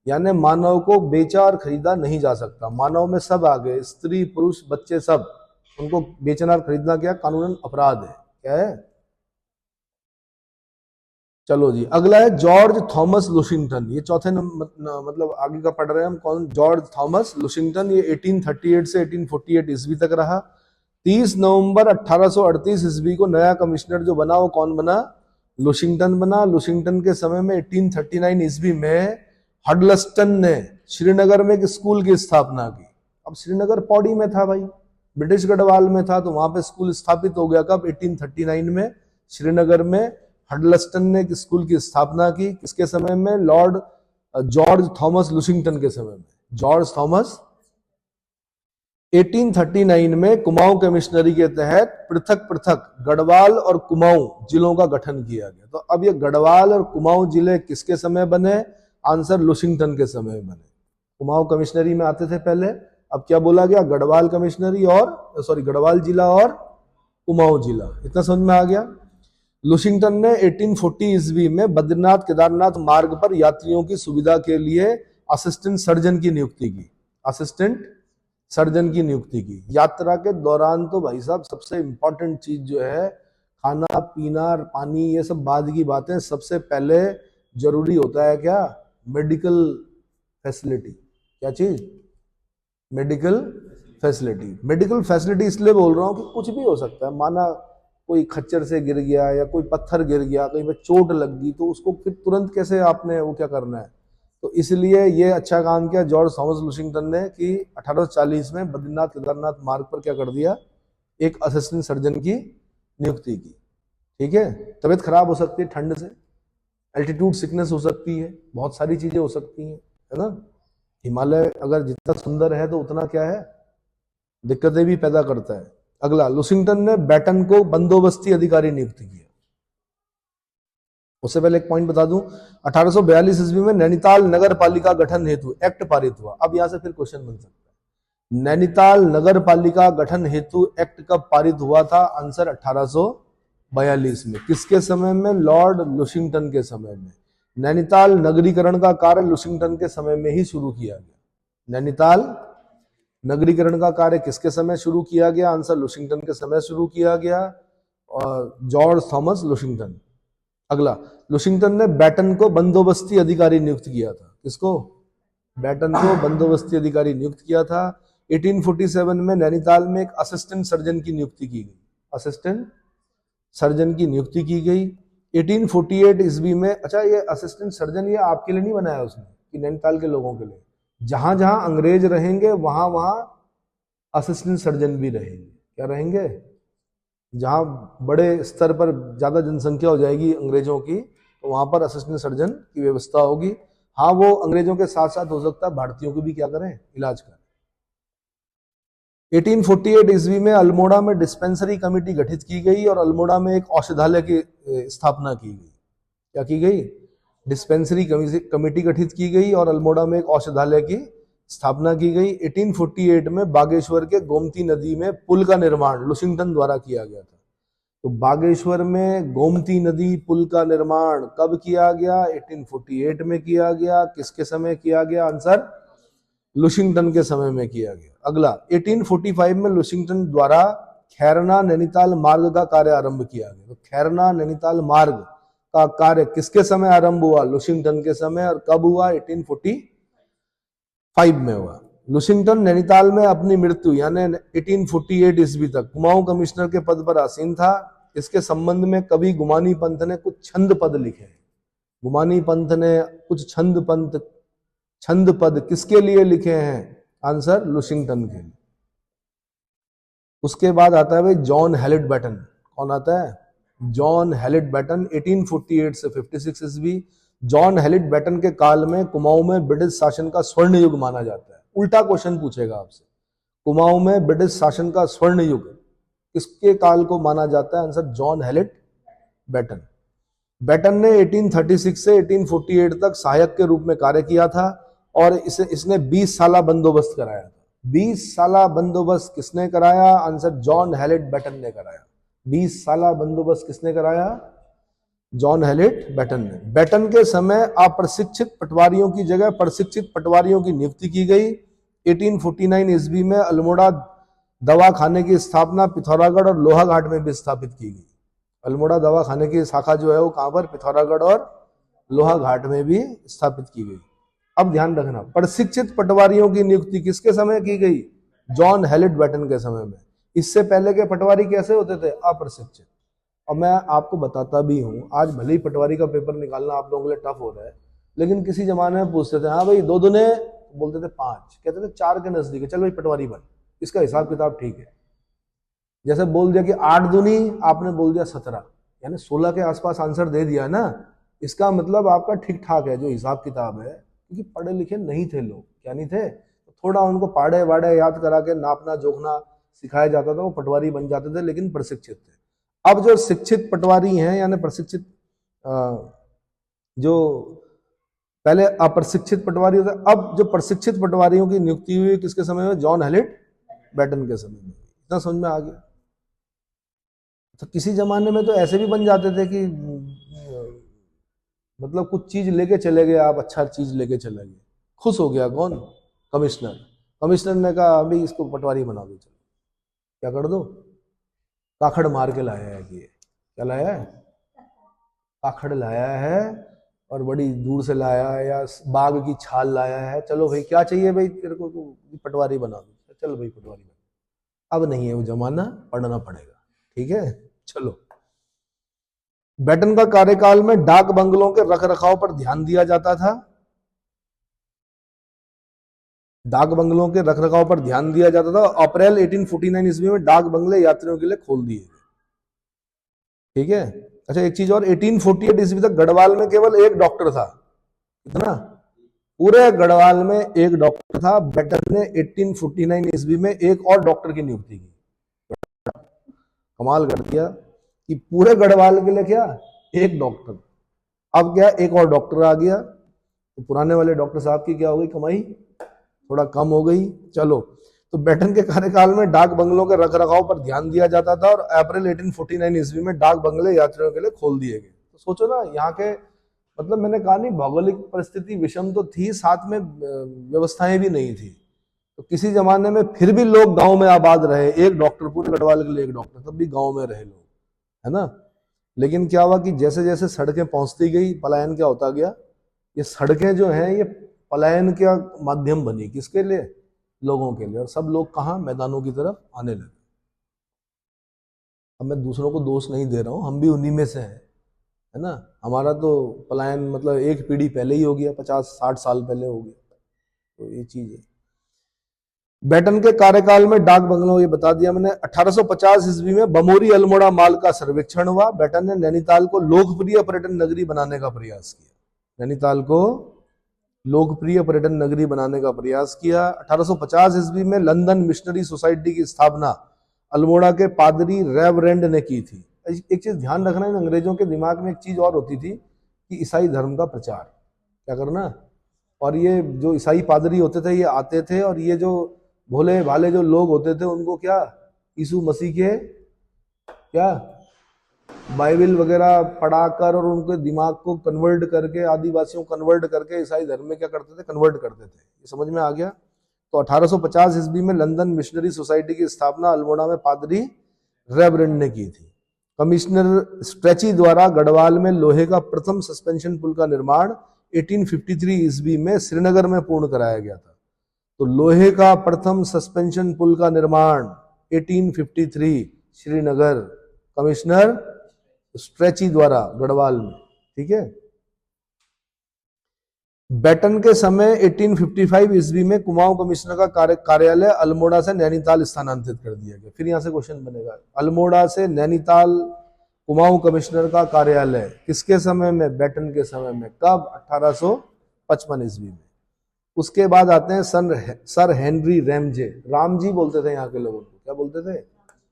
यानी मानव को बेचा और खरीदा नहीं जा सकता। मानव में सब आ गए, स्त्री पुरुष बच्चे सब, उनको बेचना और खरीदना क्या कानूनन अपराध है। क्या है, चलो जी अगला है जॉर्ज थॉमस लुशिंगटन। ये चौथे मतलब आगे का पढ़ रहे हैं हम, कौन, जॉर्ज थॉमस लुशिंगटन। ये 1838 से 1848 ईस्वी तक रहा। 30 नवंबर 1838 ईस्वी को नया कमिश्नर जो बना वो कौन बना, लुशिंगटन बना। लुशिंगटन के समय में 1839 ईस्वी में हडलस्टन ने श्रीनगर में एक स्कूल की स्थापना की। अब श्रीनगर पौड़ी में था भाई, ब्रिटिश गढ़वाल में था, तो वहां पे स्कूल स्थापित हो गया कब, 1839 में श्रीनगर में हडलस्टन ने एक स्कूल की स्थापना की। किसके समय में, लॉर्ड जॉर्ज थॉमस लुशिंगटन के समय में, जॉर्ज थॉमस। 1839 में कुमाऊं कमिश्नरी के तहत पृथक पृथक गढ़वाल और कुमाऊं जिलों का गठन किया गया। तो अब ये गढ़वाल और कुमाऊं जिले किसके समय बने, आंसर लुशिंगटन के समय बने। कुमाऊं कमिश्नरी में आते थे पहले, अब क्या बोला गया, गढ़वाल कमिश्नरी और गढ़वाल जिला और कुमाऊं जिला। इतना समझ में आ गया। लुशिंगटन ने 1840 ईस्वी में बद्रीनाथ केदारनाथ मार्ग पर यात्रियों की सुविधा के लिए असिस्टेंट सर्जन की नियुक्ति की, असिस्टेंट सर्जन की नियुक्ति की। यात्रा के दौरान तो भाई साहब सबसे इंपॉर्टेंट चीज जो है, खाना पीना पानी ये सब बाद की बातें, सबसे पहले जरूरी होता है क्या, मेडिकल फैसिलिटी। क्या चीज, मेडिकल फैसिलिटी। मेडिकल फैसिलिटी इसलिए बोल रहा हूं कि कुछ भी हो सकता है, माना कोई खच्चर से गिर गया या कोई पत्थर गिर गया, कहीं पे चोट लग गई, तो उसको फिर तुरंत कैसे आपने वो क्या करना है। तो इसलिए ये अच्छा काम किया जॉर्ज थॉमस लुशिंगटन ने कि 1840 में बद्रीनाथ केदारनाथ मार्ग पर क्या कर दिया, एक असिस्टेंट सर्जन की नियुक्ति की। ठीक है, तबीयत खराब हो सकती है ठंड से, एल्टीट्यूड सिकनेस हो सकती है, बहुत सारी चीजें हो सकती हैं, है ना। हिमालय अगर जितना सुंदर है तो उतना क्या है, दिक्कतें भी पैदा करता है। अगला, लुशिंगटन ने बैटन को बंदोबस्ती अधिकारी नियुक्त किया। उससे पहले एक पॉइंट बता दूं, 1842 ईस्वी में नैनीताल नगर पालिका गठन हेतु एक्ट पारित हुआ। अब यहां से फिर क्वेश्चन बन सकता है, नैनीताल नगर पालिका गठन हेतु एक्ट कब पारित हुआ था, आंसर 1842 में। किसके समय में, लॉर्ड लुशिंगटन के समय में। नैनीताल नगरीकरण का कार्य लुशिंगटन के समय में ही शुरू किया गया। नैनीताल नगरीकरण का कार्य किसके समय शुरू किया गया? आंसर लुशिंगटन के समय शुरू किया गया, और जॉर्ज थॉमस लुशिंगटन। अगला, लुशिंगटन ने बैटन को बंदोबस्ती अधिकारी नियुक्त किया था। किसको? बैटन को बंदोबस्ती अधिकारी नियुक्त किया था। 1847 में नैनीताल में एक असिस्टेंट सर्जन की नियुक्ति की गई। असिस्टेंट सर्जन की नियुक्ति की गई 1848 ईस्वी में। अच्छा, ये असिस्टेंट सर्जन ये आपके लिए नहीं बनाया उसने कि नैनीताल के लोगों के लिए, जहां जहां अंग्रेज रहेंगे वहां वहां असिस्टेंट सर्जन भी रहेंगे। क्या रहेंगे? जहां बड़े स्तर पर ज्यादा जनसंख्या हो जाएगी अंग्रेजों की, तो वहां पर असिस्टेंट सर्जन की व्यवस्था होगी। हाँ, वो अंग्रेजों के साथ साथ हो सकता है भारतीयों को भी क्या करें, इलाज करें। 1848 ईस्वी में अल्मोड़ा में डिस्पेंसरी कमेटी गठित की गई और अल्मोड़ा में एक औषधालय की स्थापना की गई। क्या की गई? डिस्पेंसरी कमेटी गठित की गई और अल्मोड़ा में एक औषधालय की स्थापना की गई। 1848 में बागेश्वर के गोमती नदी में पुल का निर्माण लुशिंगटन द्वारा किया गया था। तो बागेश्वर में गोमती नदी पुल का निर्माण कब किया गया? 1848 में किया गया। किसके समय किया गया? आंसर लुशिंगटन के समय में किया गया। अगला, 1845 में लुशिंगटन द्वारा खैरना नैनीताल मार्ग का कार्य आरंभ किया गया। तो खैरना नैनीताल मार्ग का कार्य किसके समय आरंभ हुआ? लुशिंगटन के समय। और कब हुआ? 1845 में हुआ। लुशिंगटन नैनीताल में अपनी मृत्यु यानी 1848 ईस्वी तक कुमाऊं कमिश्नर के पद पर आसीन था। इसके संबंध में कवि गुमानी पंथ ने कुछ छंद पद लिखे। गुमानी पंथ ने कुछ छंद पद किसके लिए लिखे हैं? आंसर लुशिंगटन के लिए। उसके बाद आता है भाई जॉन हेलिट बैटन। कौन आता है? John Hewitt baton. 1848 से 56 ईस्वी। जॉन हेलिट बैटन के काल में कुमाऊं में ब्रिटिश शासन का स्वर्ण युग माना जाता है। उल्टा क्वेश्चन पूछेगा आपसे, कुमाऊं में ब्रिटिश शासन का स्वर्ण युग किसके काल को माना जाता है? Answer John Hewitt Batten. Batten ने 1836 से 1848 तक सहायक के रूप में कार्य किया था और इसने 20 साला बंदोबस्त कराया था। 20 साला बंदोबस्त किसने कराया? आंसर जॉन हेलिट बैटन ने कराया। 20 साला बंदोबस्त किसने कराया? जॉन हेलिट बैटन ने। बैटन के समय अप्रशिक्षित पटवारियों की जगह प्रशिक्षित पटवारियों की नियुक्ति की गई। 1849 ईस्वी में अल्मोड़ा दवा खाने की स्थापना पिथौरागढ़ और लोहाघाट में भी स्थापित की गई। अल्मोड़ा दवा खाने की शाखा जो है वो कहां पर? पिथौरागढ़ और लोहाघाट में भी स्थापित की गई। अब ध्यान रखना, प्रशिक्षित पटवारियों की नियुक्ति किसके समय की गई? जॉन हेलिट बैटन के समय में। इससे पहले के पटवारी कैसे होते थे? अप्रशिक्षित। और मैं आपको बताता भी हूं, आज भले ही पटवारी का पेपर निकालना आप लोगों के लिए टफ हो रहा है, लेकिन किसी जमाने में पूछते थे, हाँ भाई 2 दुने, बोलते थे 5, कहते थे 4 के नजदीक है, चल भाई पटवारी बन, इसका हिसाब किताब ठीक है। जैसे बोल दिया कि 8 दूनी, आपने बोल दिया 17, यानी 16 के आसपास आंसर दे दिया ना, इसका मतलब आपका ठीक ठाक है जो हिसाब किताब है। क्योंकि पढ़े लिखे नहीं थे लोग, क्या नहीं थे, तो थोड़ा उनको पाड़े वाड़े याद करा के नापना जोखना सिखाया जाता था, वो पटवारी बन जाते थे, लेकिन प्रशिक्षित थे। अब जो शिक्षित पटवारी हैं यानी प्रशिक्षित, जो पहले अप्रशिक्षित पटवारी होते, अब जो प्रशिक्षित पटवारियों की नियुक्ति हुई किसके समय में? जॉन हेलिट बैटन के समय में। इतना समझ में आ गया? तो किसी जमाने में तो ऐसे भी बन जाते थे कि मतलब कुछ चीज लेके चले गए आप, अच्छा चीज लेके चले गए, खुश हो गया कौन? कमिश्नर। कमिश्नर ने कहा अभी इसको पटवारी बना दो, चलो क्या कर दो, काखड़ मार के लाया है। कि क्या लाया है? काखड़ लाया है, और बड़ी दूर से लाया है, या बाघ की छाल लाया है। चलो भाई क्या चाहिए भाई तेरे को, तो पटवारी बना दो, चलो भाई पटवारी बना। अब नहीं है वो जमाना, पढ़ना पड़ेगा। ठीक है, चलो। बैटन का कार्यकाल में डाक बंगलों के रखरखाव पर ध्यान दिया जाता था। डाक बंगलों के रखरखाव पर ध्यान दिया जाता था। अप्रैल 1849 ईस्वी में डाक बंगले यात्रियों के लिए खोल दिए गए। ठीक है। अच्छा एक चीज और, 1848 ईस्वी तक गढ़वाल में केवल एक डॉक्टर था। कितना? पूरे गढ़वाल में एक डॉक्टर था। बैटन ने 1849 ईस्वी में एक और डॉक्टर की नियुक्ति की। कमाल कर दिया कि पूरे गढ़वाल के लिए क्या, एक डॉक्टर। अब क्या, एक और डॉक्टर आ गया, तो पुराने वाले डॉक्टर साहब की क्या हो गई, कमाई थोड़ा कम हो गई। चलो, तो बैटन के कार्यकाल में डाक बंगलों के रखरखाव पर ध्यान दिया जाता था और अप्रैल 1849 ईस्वी में डाक बंगले यात्रियों के लिए खोल दिए गए। तो सोचो ना, यहाँ के मतलब मैंने कहा नहीं, भौगोलिक परिस्थिति विषम तो थी, साथ में व्यवस्थाएं भी नहीं थी। तो किसी जमाने में फिर भी लोग गांव में आबाद रहे, एक डॉक्टर, पूरे गढ़वाल के लिए एक डॉक्टर, तब भी गांव में रहे लोग, है ना। लेकिन क्या हुआ कि जैसे जैसे सड़कें पहुंचती गई, पलायन क्या होता गया, ये सड़कें जो हैं ये पलायन का माध्यम बनी, किसके लिए, लोगों के लिए, और सब लोग कहाँ, मैदानों की तरफ आने लगे। अब मैं दूसरों को दोष नहीं दे रहा हूँ, हम भी उन्हीं में से हैं, है ना। हमारा तो पलायन मतलब एक पीढ़ी पहले ही हो गया, 50-60 साल पहले हो गया, तो ये चीज है। बेटन के कार्यकाल में डाक बंगलों, ये बता दिया मैंने। 1850 ईस्वी में बमोरी अल्मोड़ा माल का सर्वेक्षण हुआ। बेटन ने नैनीताल को लोकप्रिय पर्यटन नगरी बनाने का प्रयास किया, नैनीताल को लोकप्रिय पर्यटन नगरी बनाने का प्रयास किया। 1850 ईस्वी में लंदन मिशनरी सोसाइटी की स्थापना अल्मोड़ा के पादरी रेवरेंड ने की थी। एक चीज ध्यान रखना है, अंग्रेजों के दिमाग में एक चीज और होती थी कि ईसाई धर्म का प्रचार क्या करना, और ये जो ईसाई पादरी होते थे ये आते थे, और ये जो भोले भाले जो लोग होते थे उनको क्या, यीशु मसीह के क्या बाइबल वगैरह पढ़ाकर और उनके दिमाग को कन्वर्ट करके, आदिवासियों को कन्वर्ट करके ईसाई धर्म में क्या करते थे, कन्वर्ट करते थे। ये समझ में आ गया। तो 1850 ईस्वी में लंदन मिशनरी सोसाइटी की स्थापना अल्मोड़ा में पादरी रेवरेंड ने की थी। कमिश्नर स्ट्रेची द्वारा गढ़वाल में लोहे का प्रथम सस्पेंशन पुल का निर्माण 1853 ईस्वी में श्रीनगर में पूर्ण कराया गया था। तो लोहे का प्रथम सस्पेंशन पुल का निर्माण 1853 श्रीनगर, कमिश्नर स्ट्रेची द्वारा गढ़वाल में, ठीक है। बेटन के समय 1855 ईस्वी में कुमाऊं कमिश्नर का कार्यालय अल्मोड़ा से नैनीताल स्थानांतरित कर दिया गया। फिर यहां से क्वेश्चन बनेगा, अल्मोड़ा से नैनीताल कुमाऊं कमिश्नर का कार्यालय किसके समय में, बेटन के समय में। कब, 1855 ईस्वी में। उसके बाद आते हैं sir Henry Ramsay, Ram ji बोलते थे यहाँ के लोगों को, क्या बोलते थे,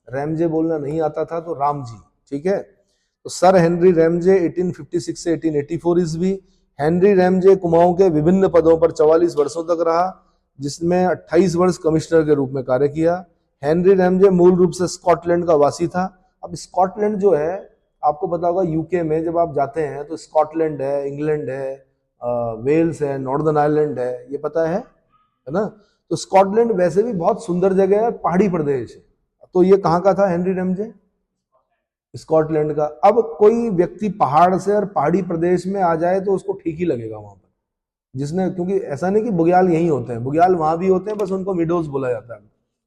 रैमजे बोलना नहीं आता था तो राम जी, ठीक है। तो सर हेनरी रैमजे 1856 से 1884 ईस्वी। हेनरी रैमजे कुमाऊं के विभिन्न पदों पर 44 वर्षों तक रहा, जिसमें 28 वर्ष कमिश्नर के रूप में कार्य किया। हेनरी रैमजे मूल रूप से स्कॉटलैंड का वासी था। अब स्कॉटलैंड जो है, आपको पता होगा यूके में जब आप जाते हैं तो स्कॉटलैंड है, इंग्लैंड है, वेल्स है, नॉर्दर्न आयरलैंड है, ये पता है ना। तो स्कॉटलैंड वैसे भी बहुत सुंदर जगह है, पहाड़ी प्रदेश है। तो ये कहाँ का था हेनरी रैमजे, स्कॉटलैंड का। अब कोई व्यक्ति पहाड़ से और पहाड़ी प्रदेश में आ जाए तो उसको ठीक ही लगेगा वहां पर, जिसने, क्योंकि ऐसा नहीं कि बुग्याल यहीं होते हैं, बुग्याल वहां भी होते हैं, बस उनको मिडोज बोला जाता है,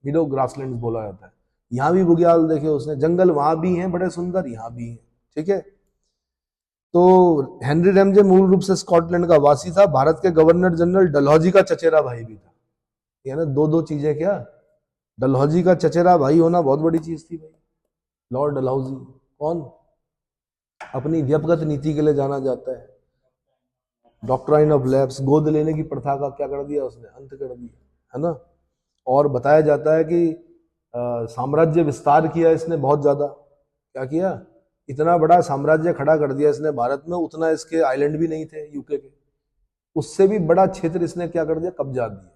मिडो ग्रासलैंड बोला जाता है। यहाँ भी बुग्याल देखे उसने, जंगल वहां भी हैं बड़े सुंदर, यहाँ भी हैं, ठीक है। तो हेनरी रैमजे मूल रूप से स्कॉटलैंड का वासी था। भारत के गवर्नर जनरल डलहौजी का चचेरा भाई भी था। ये ना दो चीजें, क्या, डलहौजी का चचेरा भाई होना बहुत बड़ी चीज थी भाई। लॉर्ड डलहौजी कौन, अपनी व्यक्तिगत नीति के लिए जाना जाता है। डॉक्ट्राइन ऑफ लैप्स, गोद लेने की प्रथा का क्या कर दिया उसने, अंत कर दिया, है ना। और बताया जाता है कि साम्राज्य विस्तार किया इसने बहुत ज्यादा। क्या किया, इतना बड़ा साम्राज्य खड़ा कर दिया इसने भारत में, उतना इसके आइलैंड भी नहीं थे यूके के, उससे भी बड़ा क्षेत्र इसने क्या कर दिया, कब्जा दिया,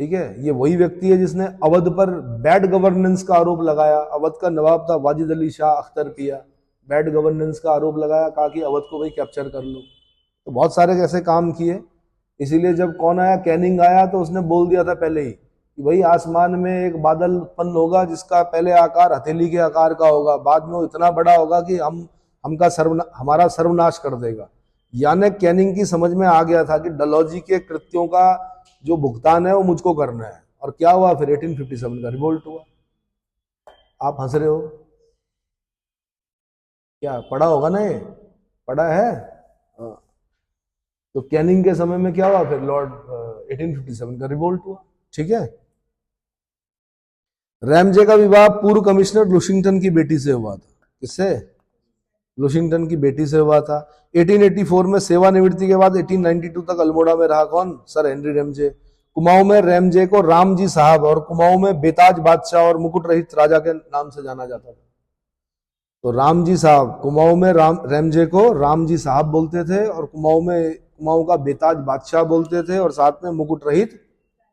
ठीक है। ये वही व्यक्ति है जिसने अवध पर बैड गवर्नेंस का आरोप लगाया। अवध का नवाब था वाजिद अली शाह अख्तर पिया, बैड गवर्नेंस का आरोप लगाया, कहा कि अवध को भाई कैप्चर कर लो। तो बहुत सारे ऐसे काम किए। इसीलिए जब कौन आया, कैनिंग आया, तो उसने बोल दिया था पहले ही कि भाई आसमान में एक बादल उत्पन्न होगा जिसका पहले आकार हथेली के आकार का होगा, बाद में वो इतना बड़ा होगा कि हमारा सर्वनाश कर देगा। यानी कैनिंग की समझ में आ गया था कि डलहौजी के कृत्यों का जो भुगतान है वो मुझको करना है। और क्या हुआ फिर, 1857 का रिवोल्ट हुआ। आप हंस रहे हो, क्या पढ़ा होगा ना, ये पढ़ा है। तो कैनिंग के समय में क्या हुआ फिर, लॉर्ड 1857 का रिवोल्ट हुआ, ठीक है। रैमजे का विवाह पूर्व कमिश्नर लुशिंगटन की बेटी से हुआ था। किससे, लुशिंगटन की बेटी से हुआ था। 1884 में सेवानिवृत्ति के बाद 1892 तक अल्मोड़ा में रहा कौन, सर हेनरी रैमजे। कुमाऊं में रैमजे को राम जी साहब और कुमाऊं में बेताज बादशाह और मुकुट रहित राजा के नाम से जाना जाता था। तो राम जी साहब, कुमाऊं में रैमजे को राम जी साहब बोलते थे, और कुमाऊं का बेताज बादशाह बोलते थे, और साथ में मुकुट रहित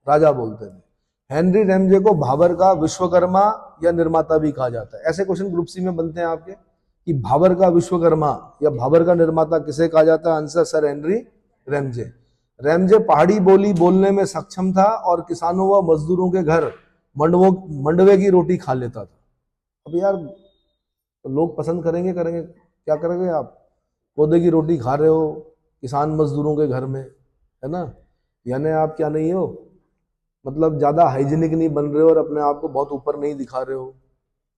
राजा बोलते थे। हेनरी रैमजे को भाबर का विश्वकर्मा या निर्माता भी कहा जाता है। ऐसे क्वेश्चन ग्रुप सी में बनते हैं आपके कि भाबर का विश्वकर्मा या भाबर का निर्माता किसे कहा जाता है। Answer sir Henry Ramsay. Ramsay पहाड़ी बोली बोलने में सक्षम था और किसानों व मजदूरों के घर मंडवे की रोटी खा लेता था। अब यार लोग पसंद करेंगे करेंगे, क्या करेंगे आप? पौधे की रोटी खा रहे हो किसान मजदूरों के घर में, है ना? यानी आप क्या नहीं हो, मतलब ज्यादा हाइजीनिक नहीं बन रहे हो और अपने आप को बहुत ऊपर नहीं दिखा रहे हो।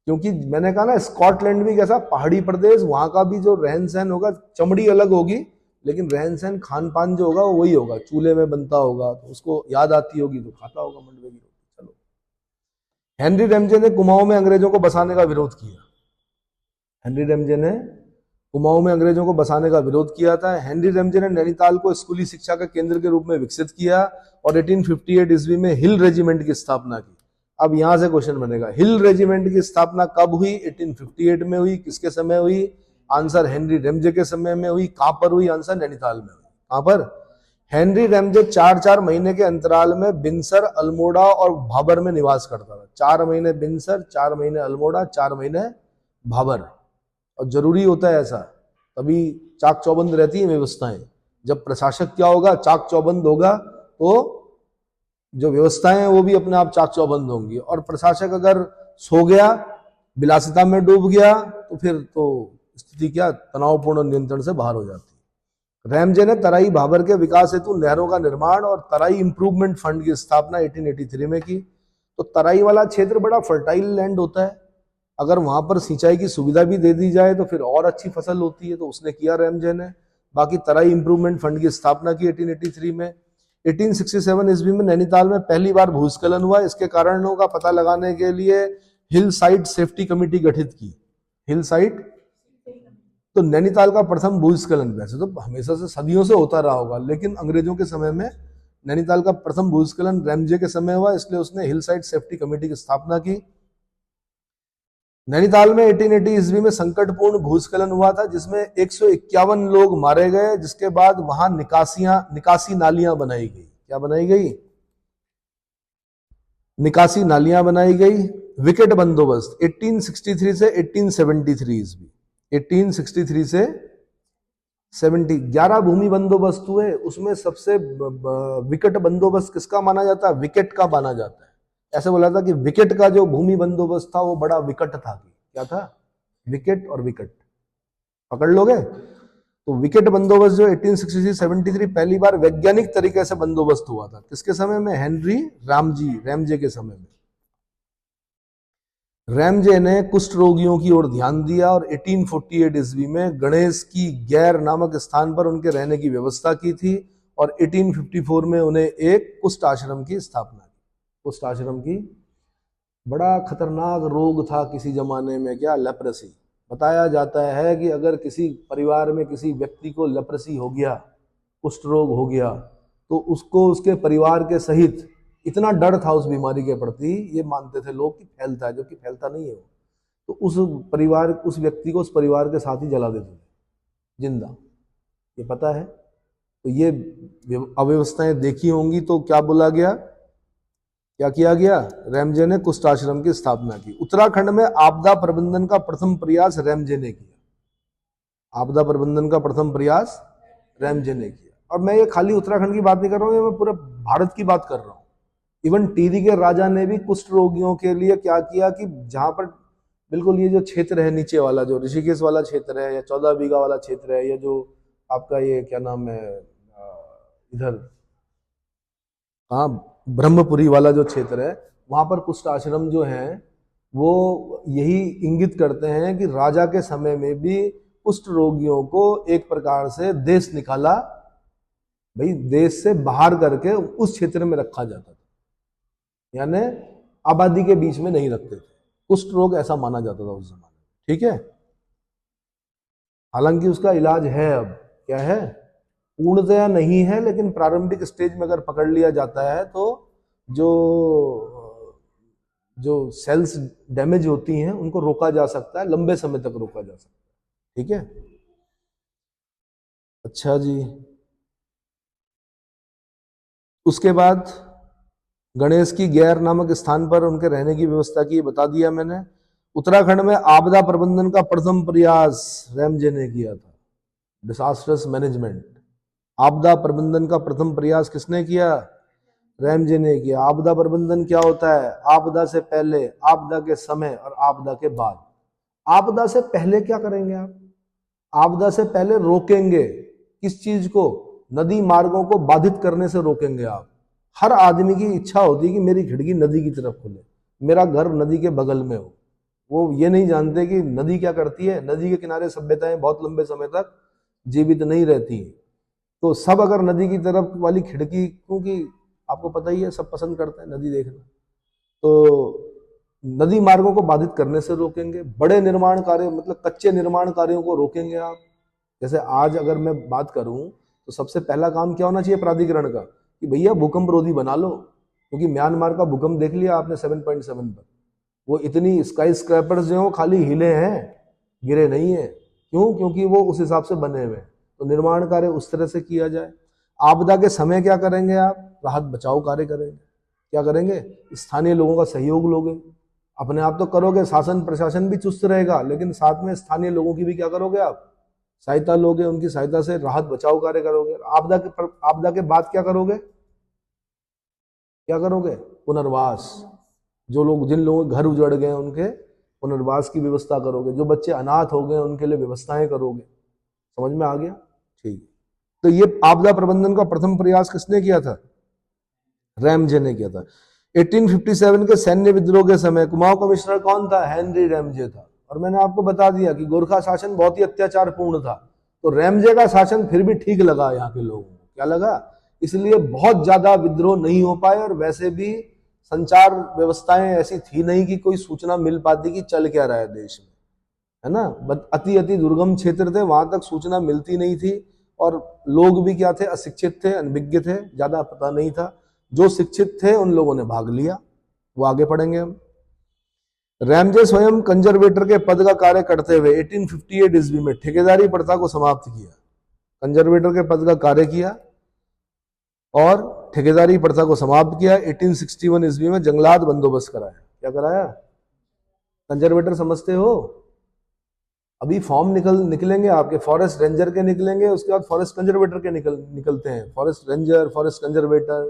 क्योंकि मैंने कहा ना, स्कॉटलैंड भी कैसा पहाड़ी प्रदेश, वहां का भी जो रहन सहन होगा, चमड़ी अलग होगी लेकिन रहन सहन खान पान जो होगा वो वही होगा, चूल्हे में बनता होगा, तो उसको याद आती होगी तो खाता होगा मंडवे की रोटी। चलो, हेनरी रैमजे ने कुमाऊं में अंग्रेजों को बसाने का विरोध किया। हेनरी रैमजे ने कुमाऊं में अंग्रेजों को बसाने का विरोध किया था। हेनरी रैमजे ने नैनीताल को स्कूली शिक्षा का केंद्र के रूप में विकसित किया और 1858 ईस्वी में हिल रेजिमेंट की स्थापना की। अब यहां से क्वेश्चन बनेगा, हिल रेजिमेंट की स्थापना कब हुई? 1858 में हुई। किसके समय हुई? आंसर हेनरी रैमजे के समय में हुई। कहां पर हुई? आंसर नैनीताल में हुई। कहां पर? हेनरी रैमजे 4-4 महीने के अंतराल में बिनसर, अल्मोड़ा और भाबर में निवास करता था। 4 महीने बिनसर, 4 महीने अल्मोड़ा, 4 महीने भाबर। और जरूरी होता है ऐसा, तभी चाक चौबंद रहती है व्यवस्थाएं। जब प्रशासक क्या होगा? चाक चौबंद होगा, तो जो व्यवस्थाएं हैं वो भी अपने आप चाक चौबंद होंगी। और प्रशासक अगर सो गया, विलासिता में डूब गया, तो फिर तो स्थिति क्या, तनावपूर्ण नियंत्रण से बाहर हो जाती। रैमजे ने तराई भाबर के विकास हेतु नहरों का निर्माण और तराई इंप्रूवमेंट फंड की स्थापना 1883 में की। तो तराई वाला क्षेत्र बड़ा फर्टाइल लैंड होता है, अगर वहां पर सिंचाई की सुविधा भी दे दी जाए तो फिर और अच्छी फसल होती है, तो उसने किया रैमजे ने। बाकी तराई इंप्रूवमेंट फंड की स्थापना की 1883 में। 1867 ईस्वी में नैनीताल में पहली बार भूस्खलन हुआ। इसके कारणों का पता लगाने के लिए हिल साइड सेफ्टी कमेटी गठित की। हिल साइड, तो नैनीताल का प्रथम भूस्खलन, वैसे तो हमेशा से सदियों से होता रहा होगा, लेकिन अंग्रेजों के समय में नैनीताल का प्रथम भूस्खलन रैमजे के समय हुआ, इसलिए उसने हिल साइड सेफ्टी कमेटी की स्थापना की। नैनीताल में 1880 ईस्वी में संकटपूर्ण भूस्खलन हुआ था, जिसमें 151 लोग मारे गए, जिसके बाद वहां निकासी नालियां बनाई गई। क्या बनाई गई? निकासी नालियां बनाई गई। विकेट बंदोबस्त 1863 से 1873 ईस्वी, 1863 से 11 भूमि बंदोबस्त हुए। उसमें सबसे विकेट बंदोबस्त किसका माना जाता है? विकेट का माना जाता है। ऐसे बोला था कि विकेट का जो भूमि बंदोबस्त था वो बड़ा विकट था। क्या था? विकेट और विकट, पकड़ लोगे? तो विकेट बंदोबस्त जो 1863-73 पहली बार वैज्ञानिक तरीके से बंदोबस्त हुआ था। किसके समय में? हेनरी रैमजे के समय में। रैमजे ने कुष्ठ रोगियों की ओर ध्यान दिया और 1848 ईस्वी में गणेश की गैर नामक स्थान पर उनके रहने की व्यवस्था की थी और 1854 में उन्हें एक कुष्ठ आश्रम की स्थापना की। कुष्ठ आश्रम की, बड़ा खतरनाक रोग था किसी जमाने में, क्या? लेप्रेसी। बताया जाता है कि अगर किसी परिवार में किसी व्यक्ति को लेप्रेसी हो गया, कुष्ठ रोग हो गया, तो उसको उसके परिवार के सहित इतना डर था उस बीमारी के प्रति, ये मानते थे लोग कि फैलता है, जो कि फैलता नहीं है वो, तो उस व्यक्ति को उस परिवार के साथ ही जला देते थे जिंदा। ये पता है? तो ये अव्यवस्थाएं देखी होंगी। तो क्या बोला गया, क्या किया गया? रैमजे ने कुष्ठ आश्रम की स्थापना की। उत्तराखंड में आपदा प्रबंधन का प्रथम प्रयास रैमजे ने किया। आपदा प्रबंधन का प्रथम प्रयास रैमजे ने किया। और मैं ये खाली उत्तराखंड की बात नहीं कर रहा हूँ, मैं पूरे भारत की बात कर रहा हूँ। इवन टिहरी के राजा ने भी कुष्ठ रोगियों के लिए क्या किया कि जहां पर बिल्कुल ये जो क्षेत्र है नीचे वाला, जो ऋषिकेश वाला क्षेत्र है या 14 बीघा वाला क्षेत्र है, या जो आपका ये क्या नाम है इधर ब्रह्मपुरी वाला जो क्षेत्र है, वहां पर कुष्ठ आश्रम जो है वो यही इंगित करते हैं कि राजा के समय में भी कुष्ठ रोगियों को एक प्रकार से देश निकाला, भाई देश से बाहर करके उस क्षेत्र में रखा जाता था, यानी आबादी के बीच में नहीं रखते थे। कुष्ठ रोग ऐसा माना जाता था उस जमाने में। ठीक है, हालांकि उसका इलाज है, अब क्या है, पूर्णतया नहीं है, लेकिन प्रारंभिक स्टेज में अगर पकड़ लिया जाता है तो जो सेल्स डैमेज होती हैं उनको रोका जा सकता है, लंबे समय तक रोका जा सकता है। ठीक है, अच्छा जी। उसके बाद गणेश की गैर नामक स्थान पर उनके रहने की व्यवस्था की, बता दिया मैंने। उत्तराखंड में आपदा प्रबंधन का प्रथम प्रयास रैमजे ने किया था, डिजास्टर्स मैनेजमेंट। आपदा प्रबंधन का प्रथम प्रयास किसने किया? रैमजे ने किया। आपदा प्रबंधन क्या होता है? आपदा से पहले, आपदा के समय और आपदा के बाद। आपदा से पहले क्या करेंगे आप? आपदा से पहले रोकेंगे किस चीज को? नदी मार्गों को बाधित करने से रोकेंगे आप। हर आदमी की इच्छा होती है कि मेरी खिड़की नदी की तरफ खुले, मेरा घर नदी के बगल में हो। वो ये नहीं जानते कि नदी क्या करती है। नदी के किनारे सभ्यताएं बहुत लंबे समय तक जीवित नहीं रहती। तो सब अगर नदी की तरफ वाली खिड़की, क्योंकि आपको पता ही है सब पसंद करते हैं नदी देखना, तो नदी मार्गों को बाधित करने से रोकेंगे। बड़े निर्माण कार्य मतलब कच्चे निर्माण कार्यों को रोकेंगे आप। जैसे आज अगर मैं बात करूं तो सबसे पहला काम क्या होना चाहिए प्राधिकरण का, कि भैया भूकंप रोधी बना लो। क्योंकि म्यांमार का भूकंप देख लिया आपने 7.7 पर, वो इतनी स्काई स्क्रैपर्स जो खाली हिले हैं, गिरे नहीं है। क्यों? क्योंकि वो उस हिसाब से बने हुए हैं। तो निर्माण कार्य उस तरह से किया जाए। आपदा के समय क्या करेंगे आप? राहत बचाव कार्य करेंगे। क्या करेंगे? स्थानीय लोगों का सहयोग लोगे। अपने आप तो करोगे, शासन प्रशासन भी चुस्त रहेगा, लेकिन साथ में स्थानीय लोगों की भी क्या करोगे आप? सहायता लोगे। उनकी सहायता से राहत बचाव कार्य करोगे। आपदा के बाद क्या करोगे? क्या करोगे? पुनर्वास। जिन लोगों के घर उजड़ गए उनके पुनर्वास की व्यवस्था करोगे। जो बच्चे अनाथ हो गए उनके लिए व्यवस्थाएं करोगे। समझ में आ गया? ठीक। तो ये आपदा प्रबंधन का प्रथम प्रयास किसने किया था? रैमजे ने किया था। 1857 के सैन्य विद्रोह के समय कुमाऊं कमिश्नर कौन था? हेनरी रैमजे था। और मैंने आपको बता दिया कि गोरखा शासन बहुत ही अत्याचारपूर्ण था, तो रैमजे का शासन फिर भी ठीक लगा यहाँ के लोगों को। क्या लगा? इसलिए बहुत ज्यादा विद्रोह नहीं हो पाए। और वैसे भी संचार व्यवस्थाएं ऐसी थी नहीं कि कोई सूचना मिल पाती कि चल क्या रहा है देश में, है ना। अति दुर्गम क्षेत्र थे, वहां तक सूचना मिलती नहीं थी। और लोग भी क्या थे? अशिक्षित थे, अनभिज्ञ थे, ज्यादा पता नहीं था। जो शिक्षित थे उन लोगों ने भाग लिया। वो आगे पढ़ेंगे हम। रैमजे स्वयं कंजर्वेटर के पद का कार्य करते हुए 1858 ईस्वी में ठेकेदारी प्रथा को समाप्त किया। कंजर्वेटर के पद का कार्य किया और ठेकेदारी प्रथा को समाप्त किया। 1861 ईस्वी में जंगलात बंदोबस्त कराया। क्या कराया? कंजर्वेटर समझते हो? अभी फॉर्म निकलेंगे आपके, फॉरेस्ट रेंजर के निकलेंगे, उसके बाद फॉरेस्ट कंजर्वेटर के निकलते हैं। फॉरेस्ट रेंजर, फॉरेस्ट कंजर्वेटर,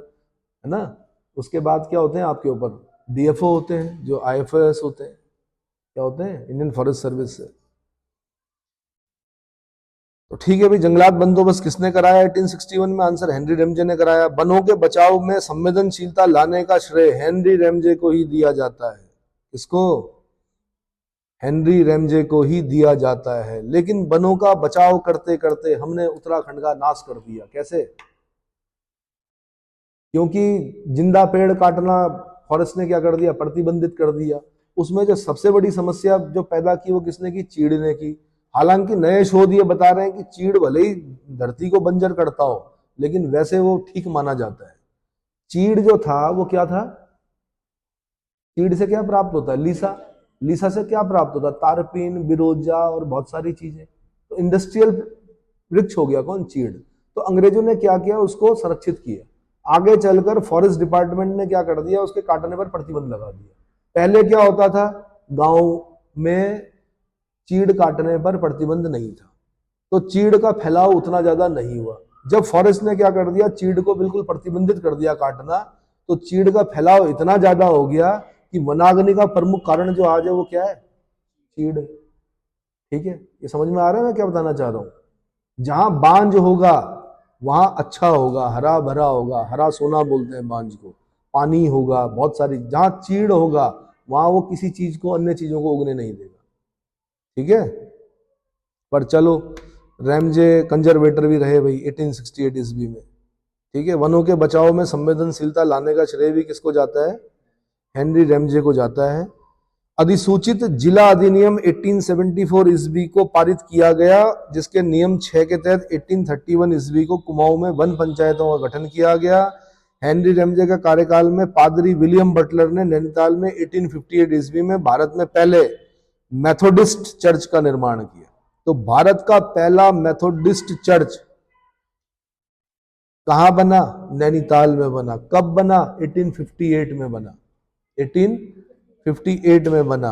है ना। उसके बाद क्या होते हैं आपके ऊपर? डीएफओ होते हैं, जो आईएफएस होते हैं। क्या होते हैं? इंडियन फॉरेस्ट सर्विस से। तो ठीक है भाई, जंगलात बंदोबस्त किसने कराया 1861 में? आंसर हेनरी रैमजे ने कराया। वनों के बचाव में संवेदनशीलता लाने का श्रेय हेनरी रैमजे को ही दिया जाता है। किसको? हेनरी रैमजे को ही दिया जाता है। लेकिन वनों का बचाव करते करते हमने उत्तराखंड का नाश कर दिया। कैसे? क्योंकि जिंदा पेड़ काटना फॉरेस्ट ने क्या कर दिया? प्रतिबंधित कर दिया। उसमें जो सबसे बड़ी समस्या जो पैदा की वो किसने की? चीड़ ने की। हालांकि नए शोध ये बता रहे हैं कि चीड़ भले ही धरती को बंजर करता हो, लेकिन वैसे वो ठीक माना जाता है। चीड़ जो था वो क्या था? चीड़ से क्या प्राप्त होता है? लीसा। लीसा से क्या प्राप्त होता है? तारपीन, बिरोजा और बहुत सारी चीजें। तो इंडस्ट्रियल वृक्ष हो गया कौन? चीड़। तो अंग्रेजों ने क्या किया? उसको संरक्षित किया। आगे चलकर फॉरेस्ट डिपार्टमेंट ने क्या कर दिया? उसके काटने पर प्रतिबंध लगा दिया। पहले क्या होता था? गांव में चीड़ काटने पर प्रतिबंध नहीं था, तो चीड़ का फैलाव उतना ज्यादा नहीं हुआ। जब फॉरेस्ट ने क्या कर दिया? चीड़ को बिल्कुल प्रतिबंधित कर दिया काटना, तो चीड़ का फैलाव इतना ज्यादा हो गया कि वनाग्नि का प्रमुख कारण जो आज है वो क्या है? चीड़। ठीक है, ये समझ में आ रहा है मैं क्या बताना चाह रहा हूं? जहां बांझ होगा वहां अच्छा होगा, हरा भरा होगा, हरा सोना बोलते हैं बांझ को। पानी होगा बहुत सारी। जहां चीड़ होगा वहां वो किसी चीज को, अन्य चीजों को उगने नहीं देगा। ठीक है। पर चलो, रैमजे कंजर्वेटर भी रहे भाई 1868 ईस्वी में। ठीक है। वनों के बचाव में संवेदनशीलता लाने का श्रेय भी किसको जाता है? हेनरी रैमजे को जाता है। अधिसूचित जिला अधिनियम 1874 ईस्वी को पारित किया गया, जिसके नियम 6 के तहत 1831 ईस्वी को कुमाऊं में वन पंचायतों का गठन किया गया। हेनरी रैमजे के कार्यकाल में पादरी विलियम बटलर ने नैनीताल में 1858 ईस्वी में भारत में पहले मेथोडिस्ट चर्च का निर्माण किया। तो भारत का पहला मेथोडिस्ट चर्च कहां बना? नैनीताल में बना। कब बना? 1858 में बना। 1858 में बना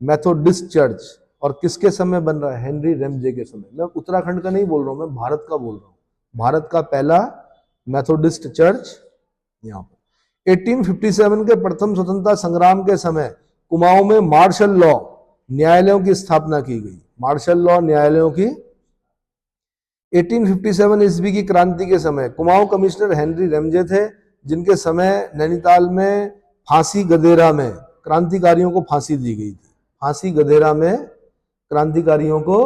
मेथोडिस्ट चर्च। और किसके समय बन रहा है? हेनरी रैमजे के समय। मैं उत्तराखंड का नहीं बोल रहा हूं, मैं भारत का बोल रहा हूं। भारत का पहला मेथोडिस्ट चर्च यहाँ पर। 1857 के प्रथम स्वतंत्रता संग्राम के समय कुमाऊं में मार्शल लॉ न्यायालयों की स्थापना की गई। मार्शल लॉ न्यायालयों की 1857 ईस्वी की क्रांति के समय कुमाऊं कमिश्नर हेनरी रेमजे थे, जिनके समय नैनीताल में फांसी गधेरा में क्रांतिकारियों को फांसी दी गई थी। फांसी गधेरा में क्रांतिकारियों को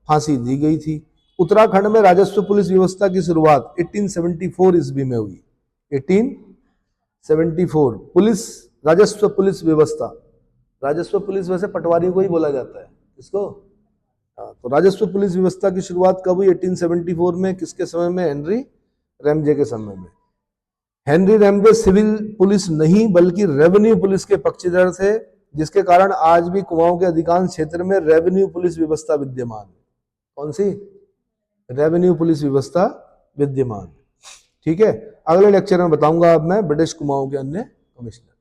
फांसी दी गई थी। उत्तराखंड में राजस्व पुलिस व्यवस्था की शुरुआत 1874 ईस्वी में हुई। 1874 पुलिस राजस्व पुलिस व्यवस्था, राजस्व पुलिस वैसे पटवारी को ही बोला जाता है इसको। तो राजस्व पुलिस व्यवस्था की शुरुआत कब हुई? 1874 में। किसके समय में? हेनरी रेमजे के समय में। हेनरी रेमजे सिविल पुलिस नहीं बल्कि रेवेन्यू पुलिस के पक्षधर थे, जिसके कारण आज भी कुमाऊं के अधिकांश क्षेत्र में रेवेन्यू पुलिस व्यवस्था विद्यमान है। कौन सी? रेवेन्यू पुलिस व्यवस्था विद्यमान। ठीक है, अगले लेक्चर में बताऊंगा अब मैं ब्रिटिश कुमाऊं के अन्य कमिश्नर।